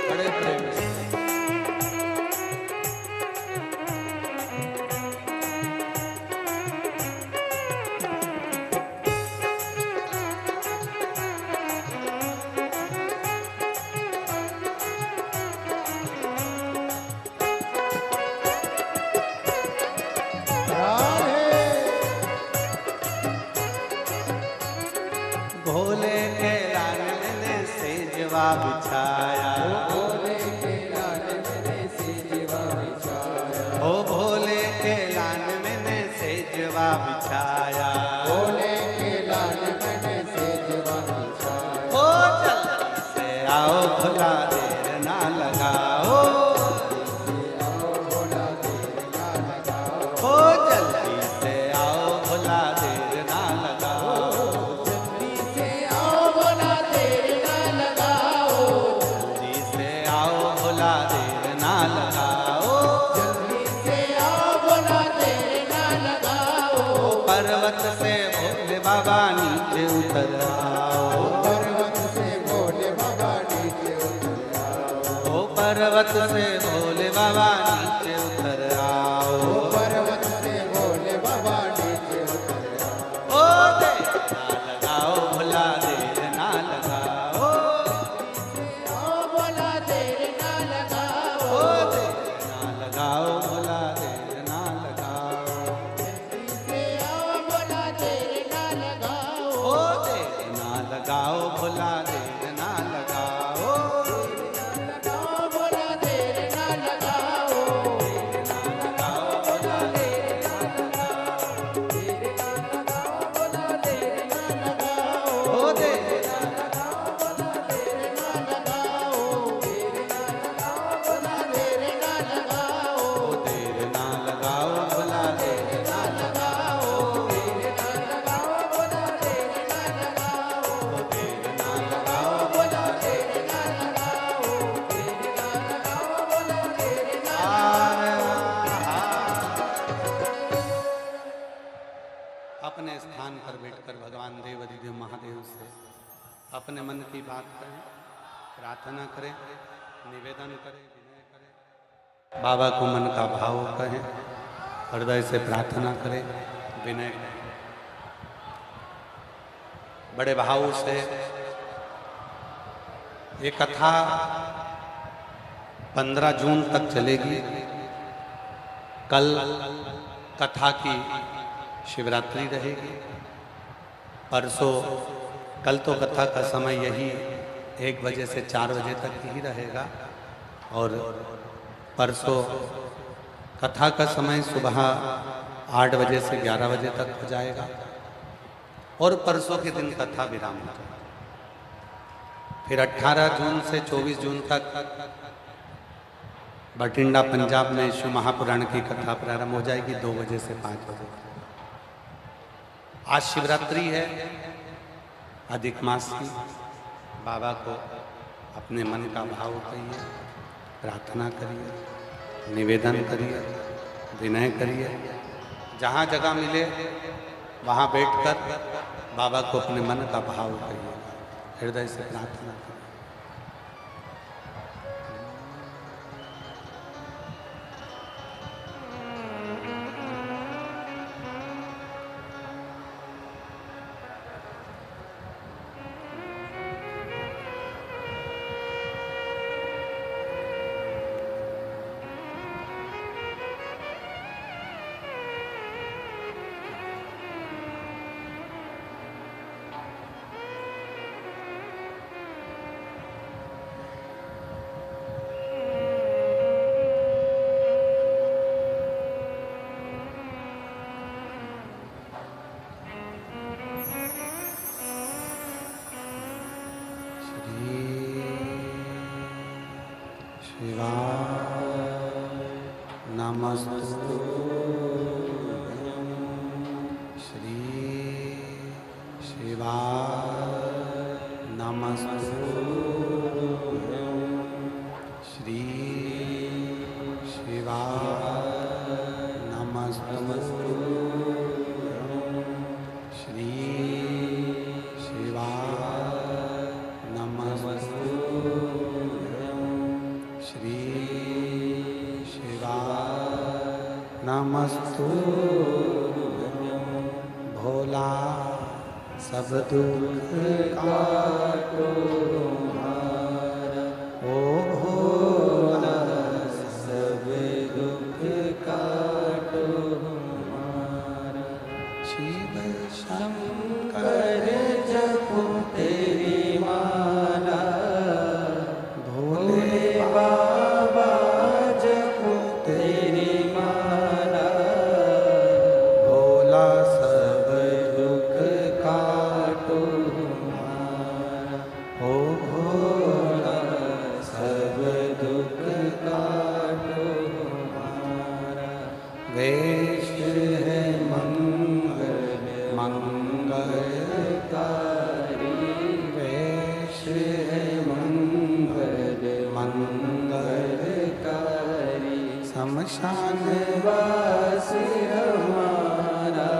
बड़े प्रेम से सेजवा बिछाया, भोले के लाल मैंने सेजवा बिछाया, ओ भोले के लाल मैंने सेजवा बिछाया, भोले के लाल मैंने सेजवा बिछाया। ओ जल्दी से आओ भोला देर ना लगाओ, आओ भोला देर ना लगाओ, ओ जल्दी से आओ भोला देर ना लगाओ, जल्दी से आओ भोला देर ना लगाओ, जल्दी से आओ भोला देर ना लगाओ, जल्दी से आओ भोला देर ना लगाओ। पर्वत से भोले बाबा नीचे उतर आओ, पर्वत से भोले बाबा नीचे उतर आओ, ओ पर्वत से भोले बाबा नीचे उतर आओ, पर्वत से भोले बाबा नीचे उतर आओ। ओ देर ना लगाओ भोला देर ना लगाओ, आओ भोला देर ना लगाओ, ओ देर ना लगाओ भोला देर ना लगाओ, से आओ भोला देर ना लगाओ, ओ देर ना लगाओ भोला देर ना लगाओ, लगाओ भोला देर ना लगाओ, लगाओ भोला देर ना भोला देर ना लगाओ, ओ देर ना भोला देर ना लगाओ, ओ देर ना लगाओ भोला देर ना लगाओ, भोला देर ना लगाओ, ओ देर ना लगाओ भोला देर ना लगाओ, भोला देर ना अपने स्थान पर बैठकर भगवान देव अधिदेव महादेव से अपने मन की बात करें, प्रार्थना करें, निवेदन करें, विनय करें, बाबा को मन का भाव कहें, हृदय से प्रार्थना करें, विनय करें, बड़े भाव से। ये कथा 15 जून तक चलेगी। कल कथा की शिवरात्रि रहेगी, परसों कल तो कथा का समय यही 1 बजे से 4 बजे तक ही रहेगा, और परसों कथा का समय सुबह 8 बजे से 11 बजे तक हो जाएगा, और परसों के दिन कथा विराम हो जाएगा। फिर 18 जून से 24 जून तक बठिंडा पंजाब में शिव महापुराण की कथा प्रारंभ हो जाएगी 2 बजे से 5 बजे। आज शिवरात्रि है, अधिक मास की। बाबा को अपने मन का भाव कहिए, प्रार्थना करिए, निवेदन करिए, विनय करिए। जहाँ जगह मिले वहाँ बैठकर बाबा को अपने मन का भाव कहिए, हृदय से प्रार्थना करिए। नमस्तु श्री शिवाय नमस्तु श्री शिवाय नमस्तु श्री शिवाय नमस्तु श्री नमस्तु भोला सब दुख काटो ओ भोला सब दुख काटो शिव शंकर जपो तेरी माला शमशान वासी हमारा,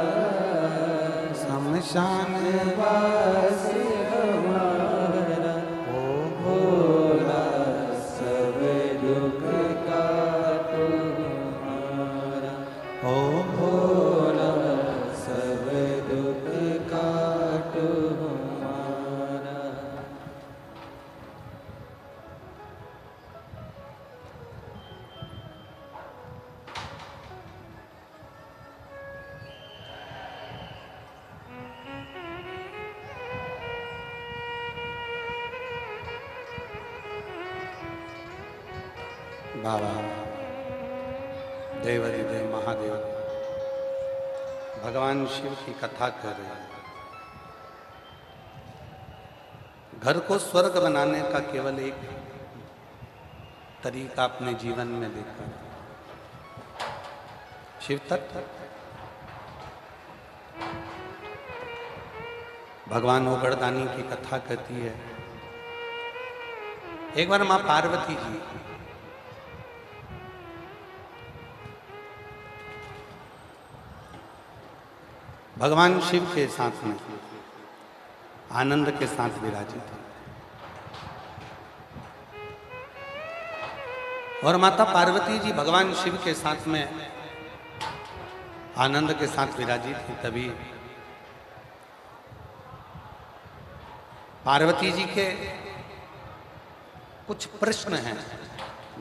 शमशान वासी हमारा, ओ भोला सब दुख काटो हमारा, ओ भोला सब दुख काटो हमारा। बाबा देवाधिदेव महादेव भगवान शिव की कथा कर रहे हैं। घर को स्वर्ग बनाने का केवल एक तरीका अपने जीवन में देखा, शिव तत्व। भगवान ओगड़दानी की कथा कहती है, एक बार मां पार्वती जी भगवान शिव के साथ में आनंद के साथ विराजित है और माता पार्वती जी भगवान शिव के साथ में आनंद के साथ विराजित थी। तभी पार्वती जी के कुछ प्रश्न हैं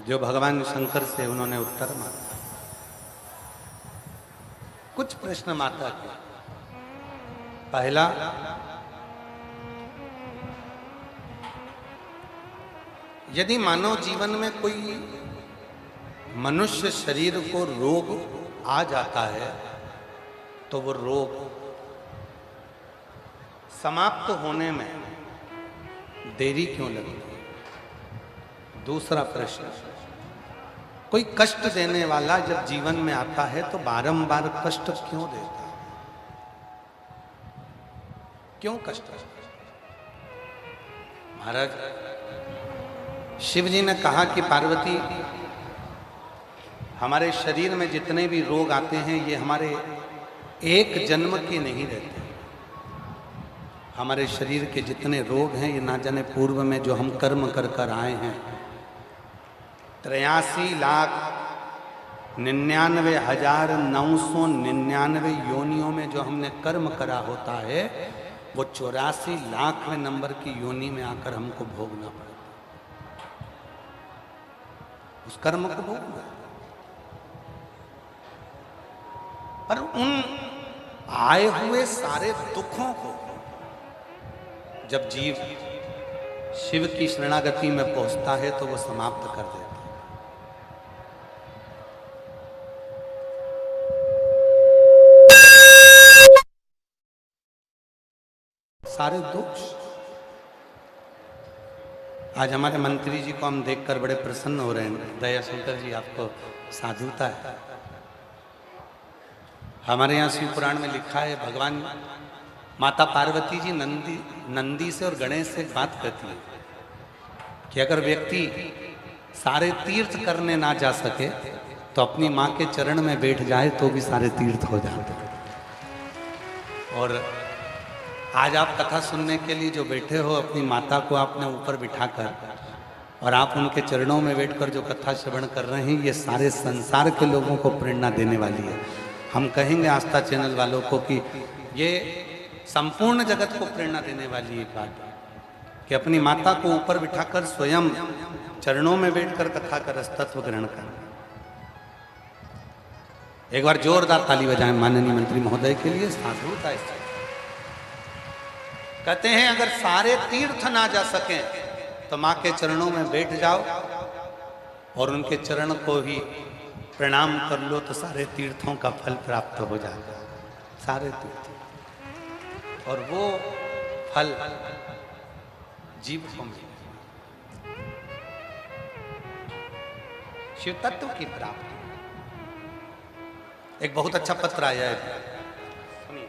जो भगवान शंकर से उन्होंने उत्तर मांगा। कुछ प्रश्न माता के। पहला, यदि मानव जीवन में कोई मनुष्य शरीर को रोग आ जाता है तो वो रोग समाप्त होने में देरी क्यों लगती है? दूसरा प्रश्न, कोई कष्ट देने वाला जब जीवन में आता है तो बारंबार कष्ट क्यों देता है? क्यों कष्ट? महाराज शिव जी ने कहा कि पार्वती, हमारे शरीर में जितने भी रोग आते हैं ये हमारे एक जन्म के नहीं रहते। हमारे शरीर के जितने रोग हैं ये ना जाने पूर्व में जो हम कर्म कर कर आए हैं, 83,99,999 योनियों में जो हमने कर्म करा होता है वो 84,00,000वें नंबर की योनि में आकर हमको भोगना पड़ता। उस कर्म को भोगना। पर उन आए हुए सारे दुखों को जब जीव शिव की शरणागति में पहुंचता है तो वो समाप्त कर देता है। सारे दुख। आज हमारे मंत्री जी को हम देखकर बड़े प्रसन्न हो रहे हैं। दया शंकर जी, आपको साधुता है। हमारे यहाँ शिव पुराण में लिखा है, भगवान माता पार्वती जी नंदी से और गणेश से बात करती है कि अगर व्यक्ति सारे तीर्थ करने ना जा सके तो अपनी माँ के चरण में बैठ जाए तो भी सारे तीर्थ हो जाते हैं। और आज आप कथा सुनने के लिए जो बैठे हो, अपनी माता को आपने ऊपर बिठाकर और आप उनके चरणों में बैठकर जो कथा श्रवण कर रहे हैं, ये सारे संसार के लोगों को प्रेरणा देने वाली है। हम कहेंगे आस्था चैनल वालों को कि ये संपूर्ण जगत को प्रेरणा देने वाली एक बात है कि अपनी माता को ऊपर बिठाकर स्वयं चरणों में बैठकर कथा का रसतत्व ग्रहण कर। एक बार जोरदार ताली बजाएं माननीय मंत्री महोदय के लिए। साधुता है। कहते हैं अगर सारे तीर्थ ना जा सके तो माँ के चरणों में बैठ जाओ और उनके चरण को ही प्रणाम कर लो तो सारे तीर्थों का फल प्राप्त हो जाता है। सारे तीर्थ, और वो फल जीव को मिले। शिव तत्व की प्राप्ति। एक बहुत अच्छा पत्र आया है, सुनिए।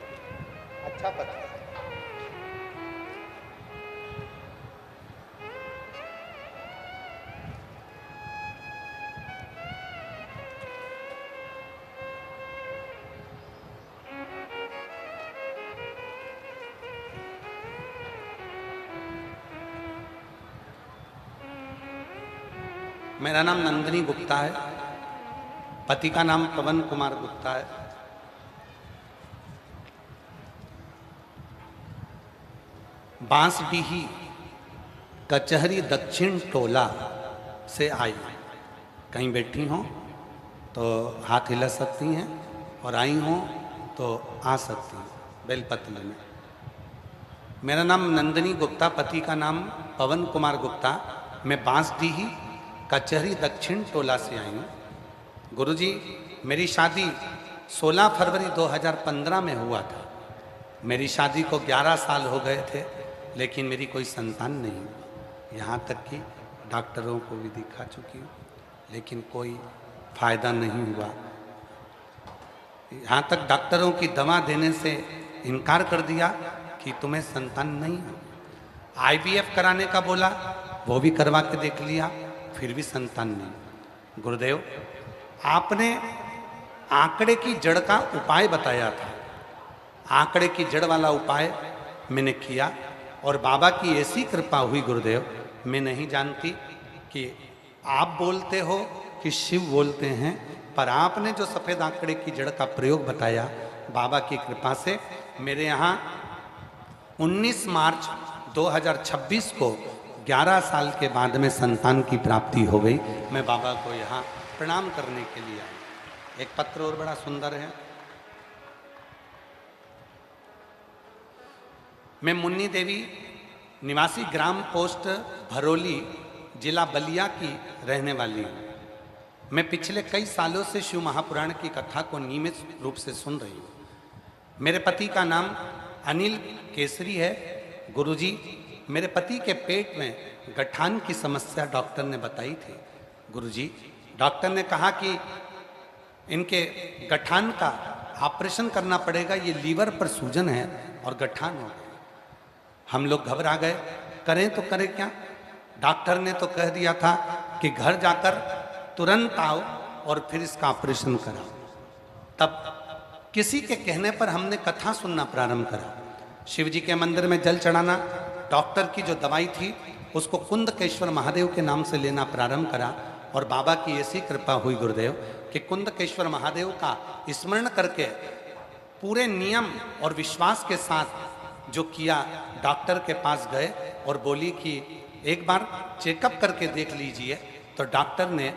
अच्छा पत्र। मेरा नाम नंदिनी गुप्ता है, पति का नाम पवन कुमार गुप्ता है। बांसडीही कचहरी दक्षिण टोला से आई। कहीं बैठी हों तो हाथ हिला सकती हैं और आई हों तो आ सकती हैं बेलपत्र में। मेरा नाम नंदिनी गुप्ता, पति का नाम पवन कुमार गुप्ता। मैं बांसडीही कचहरी दक्षिण टोला से आई हूँ। गुरुजी, मेरी शादी 16 फरवरी 2015 में हुआ था। मेरी शादी को 11 साल हो गए थे, लेकिन मेरी कोई संतान नहीं हुआ। यहाँ तक कि डॉक्टरों को भी दिखा चुकी हूँ, लेकिन कोई फायदा नहीं हुआ। यहाँ तक डॉक्टरों की दवा देने से इनकार कर दिया कि तुम्हें संतान नहीं है। IVF कराने का बोला, वो भी करवा के देख लिया, फिर भी संतान नहीं। गुरुदेव, आपने आंकड़े की जड़ का उपाय बताया था। आंकड़े की जड़ वाला उपाय मैंने किया और बाबा की ऐसी कृपा हुई गुरुदेव, मैं नहीं जानती कि आप बोलते हो कि शिव बोलते हैं, पर आपने जो सफ़ेद आंकड़े की जड़ का प्रयोग बताया, बाबा की कृपा से मेरे यहाँ 19 मार्च 2026 को 11 साल के बाद में संतान की प्राप्ति हो गई। मैं बाबा को यहाँ प्रणाम करने के लिए आया। एक पत्र और बड़ा सुंदर है। मैं मुन्नी देवी, निवासी ग्राम पोस्ट भरोली, जिला बलिया की रहने वाली हूँ। मैं पिछले कई सालों से शिव महापुराण की कथा को नियमित रूप से सुन रही हूँ। मेरे पति का नाम अनिल केसरी है। गुरुजी, मेरे पति के पेट में गठान की समस्या डॉक्टर ने बताई थी। गुरुजी, डॉक्टर ने कहा कि इनके गठान का ऑपरेशन करना पड़ेगा, ये लीवर पर सूजन है और गठान हो गया। हम लोग घबरा गए, करें तो करें क्या। डॉक्टर ने तो कह दिया था कि घर जाकर तुरंत आओ और फिर इसका ऑपरेशन कराओ। तब किसी के कहने पर हमने कथा सुनना प्रारंभ करा। शिव जी के मंदिर में जल चढ़ाना, डॉक्टर की जो दवाई थी उसको कुंदकेश्वर महादेव के नाम से लेना प्रारंभ करा। और बाबा की ऐसी कृपा हुई गुरुदेव कि कुंदकेश्वर महादेव का स्मरण करके पूरे नियम और विश्वास के साथ जो किया, डॉक्टर के पास गए और बोली कि एक बार चेकअप करके देख लीजिए। तो डॉक्टर ने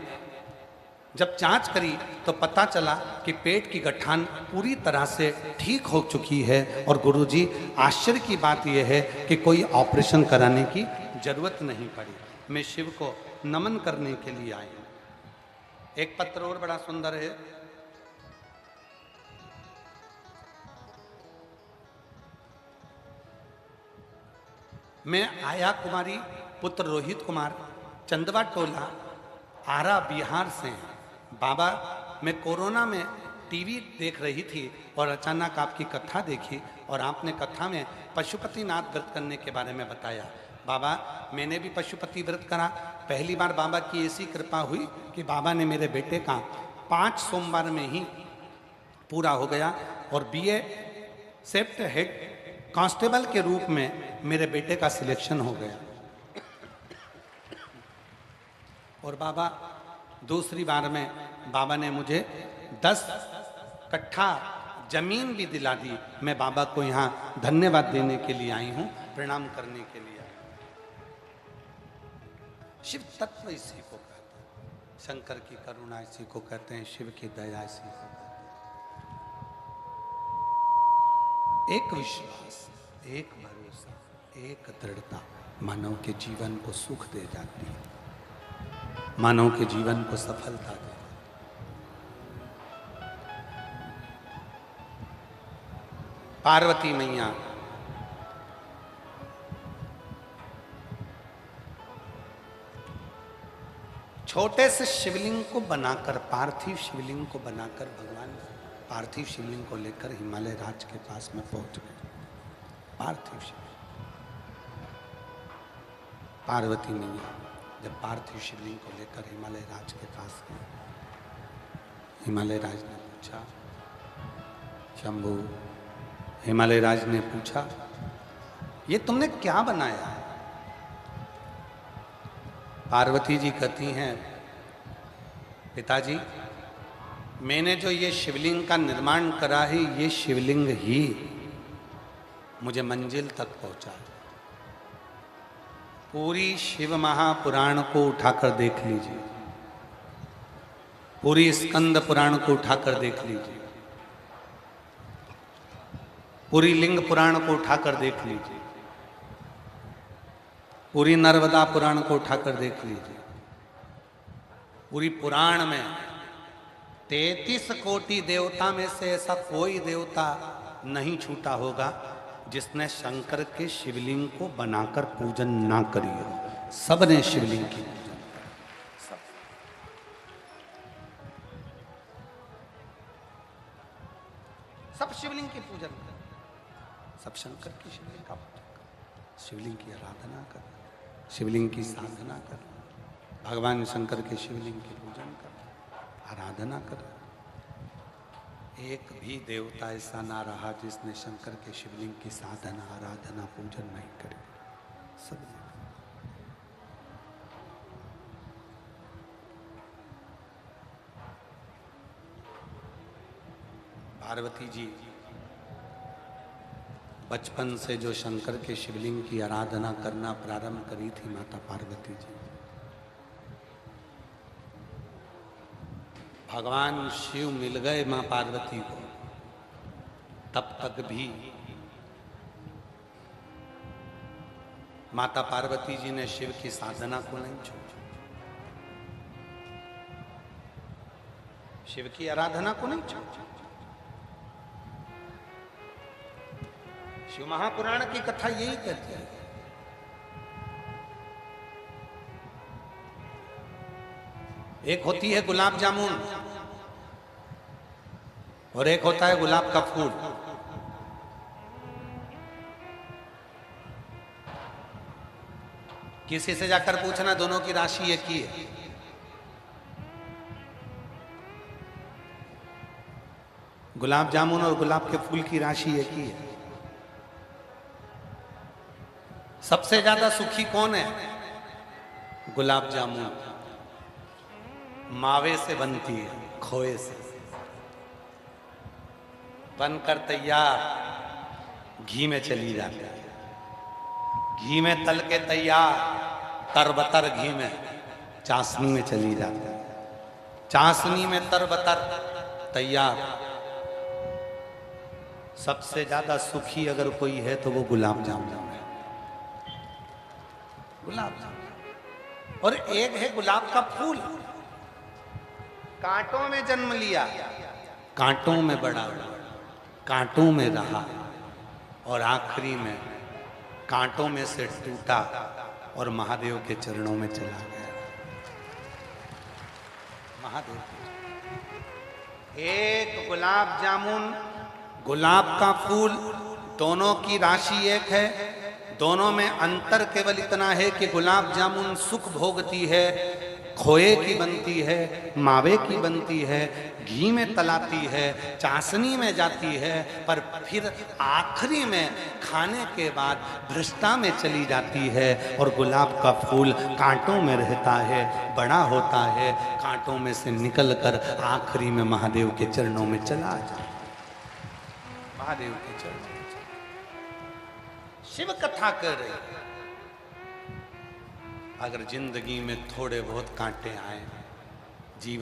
जब जांच करी तो पता चला कि पेट की गठान पूरी तरह से ठीक हो चुकी है। और गुरुजी, आश्चर्य की बात यह है कि कोई ऑपरेशन कराने की जरूरत नहीं पड़ी। मैं शिव को नमन करने के लिए आई हूँ। एक पत्र और बड़ा सुंदर है। मैं आया कुमारी पुत्र रोहित कुमार, चंदवा टोला, आरा, बिहार से हैं। बाबा, मैं कोरोना में टीवी देख रही थी और अचानक आपकी कथा देखी और आपने कथा में पशुपतिनाथ व्रत करने के बारे में बताया। बाबा, मैंने भी पशुपति व्रत करा। पहली बार बाबा की ऐसी कृपा हुई कि बाबा ने मेरे बेटे का 5 सोमवार में ही पूरा हो गया और BA सेप्ट हेड कांस्टेबल के रूप में मेरे बेटे का सिलेक्शन हो गया। और बाबा, दूसरी बार में बाबा ने मुझे 10 कट्ठा जमीन भी दिला दी। मैं बाबा को यहाँ धन्यवाद देने के लिए आई हूँ, प्रणाम करने के लिए आई हूँ। शिव तत्व इसी को कहते हैं, शंकर की करुणा इसी को कहते हैं, शिव की दया इसी को कहते हैं। एक विश्वास, एक भरोसा, एक दृढ़ता मानव के जीवन को सुख दे जाती है, मानव के जीवन को सफलता दे। पार्वती मैया छोटे से शिवलिंग को बनाकर, पार्थिव शिवलिंग को बनाकर भगवान पार्थिव शिवलिंग को लेकर हिमालय राज के पास में पहुंच गए। पार्थिव शिवलिंग, पार्वती मैया जब पार्थिव शिवलिंग को लेकर हिमालय राज के पास गए, हिमालय राज ने पूछा, शंभू, हिमालय राज ने पूछा, ये तुमने क्या बनाया है? पार्वती जी कहती हैं, पिताजी, मैंने जो ये शिवलिंग का निर्माण करा है, ये शिवलिंग ही मुझे मंजिल तक पहुंचा। पूरी शिव महापुराण को उठाकर देख लीजिए, पूरी स्कंद पुराण को उठाकर देख लीजिए, पूरी लिंग पुराण को उठाकर देख लीजिए, पूरी नर्मदा पुराण को उठाकर देख लीजिए। पूरी पुराण में 33 कोटि देवता में से ऐसा कोई देवता नहीं छूटा होगा जिसने शंकर के शिवलिंग को बनाकर पूजन ना करी हो। सबने शिवलिंग की पूजन करी, सब शिवलिंग की पूजन कर, सब शंकर की शिवलिंग का पूजन कर, शिवलिंग की आराधना कर, शिवलिंग की साधना कर, भगवान शंकर के शिवलिंग की पूजन कर, आराधना कर। एक भी देवता ऐसा ना रहा जिसने शंकर के शिवलिंग की साधना, आराधना, पूजन नहीं करे। सब पार्वती जी बचपन से जो शंकर के शिवलिंग की आराधना करना प्रारंभ करी थी माता पार्वती जी, भगवान शिव मिल गए मां पार्वती को, तब तक भी माता पार्वती जी ने शिव की साधना को नहीं छोड़ा, शिव की आराधना को नहीं छोड़ा। शिव महापुराण की कथा यही कहती है। एक होती है गुलाब जामुन और एक होता है गुलाब का फूल। किसी से जाकर पूछना, दोनों की राशि एक ही है। गुलाब जामुन और गुलाब के फूल की राशि एक ही है। सबसे ज्यादा सुखी कौन है? गुलाब जामुन मावे से बनती है, खोए से बनकर तैयार घी में चली जाती है, घी में तल के तैयार तरबतर घी में चाशनी में चली जाती है, चाशनी में तरबतर तैयार। सबसे ज्यादा सुखी अगर कोई है तो वो गुलाब जामुन है, गुलाब जामुन। और एक है गुलाब का फूल, कांटों में जन्म लिया, कांटों में बड़ा, कांटों में रहा और आखिरी में कांटों में से टूटा और महादेव के चरणों में चला गया। महादेव एक गुलाब जामुन, गुलाब का फूल, दोनों की राशि एक है। दोनों में अंतर केवल इतना है कि गुलाब जामुन सुख भोगती है, खोए की बनती है, मावे की बनती है, घी में तलाती है, चाशनी में जाती है, पर फिर आखिरी में खाने के बाद भ्रष्टा में चली जाती है। और गुलाब का फूल कांटों में रहता है, बड़ा होता है, कांटों में से निकलकर आखिरी में महादेव के चरणों में चला जाए। महादेव के चरणों में शिव कथा कर रहे। अगर जिंदगी में थोड़े बहुत कांटे आए, जीवन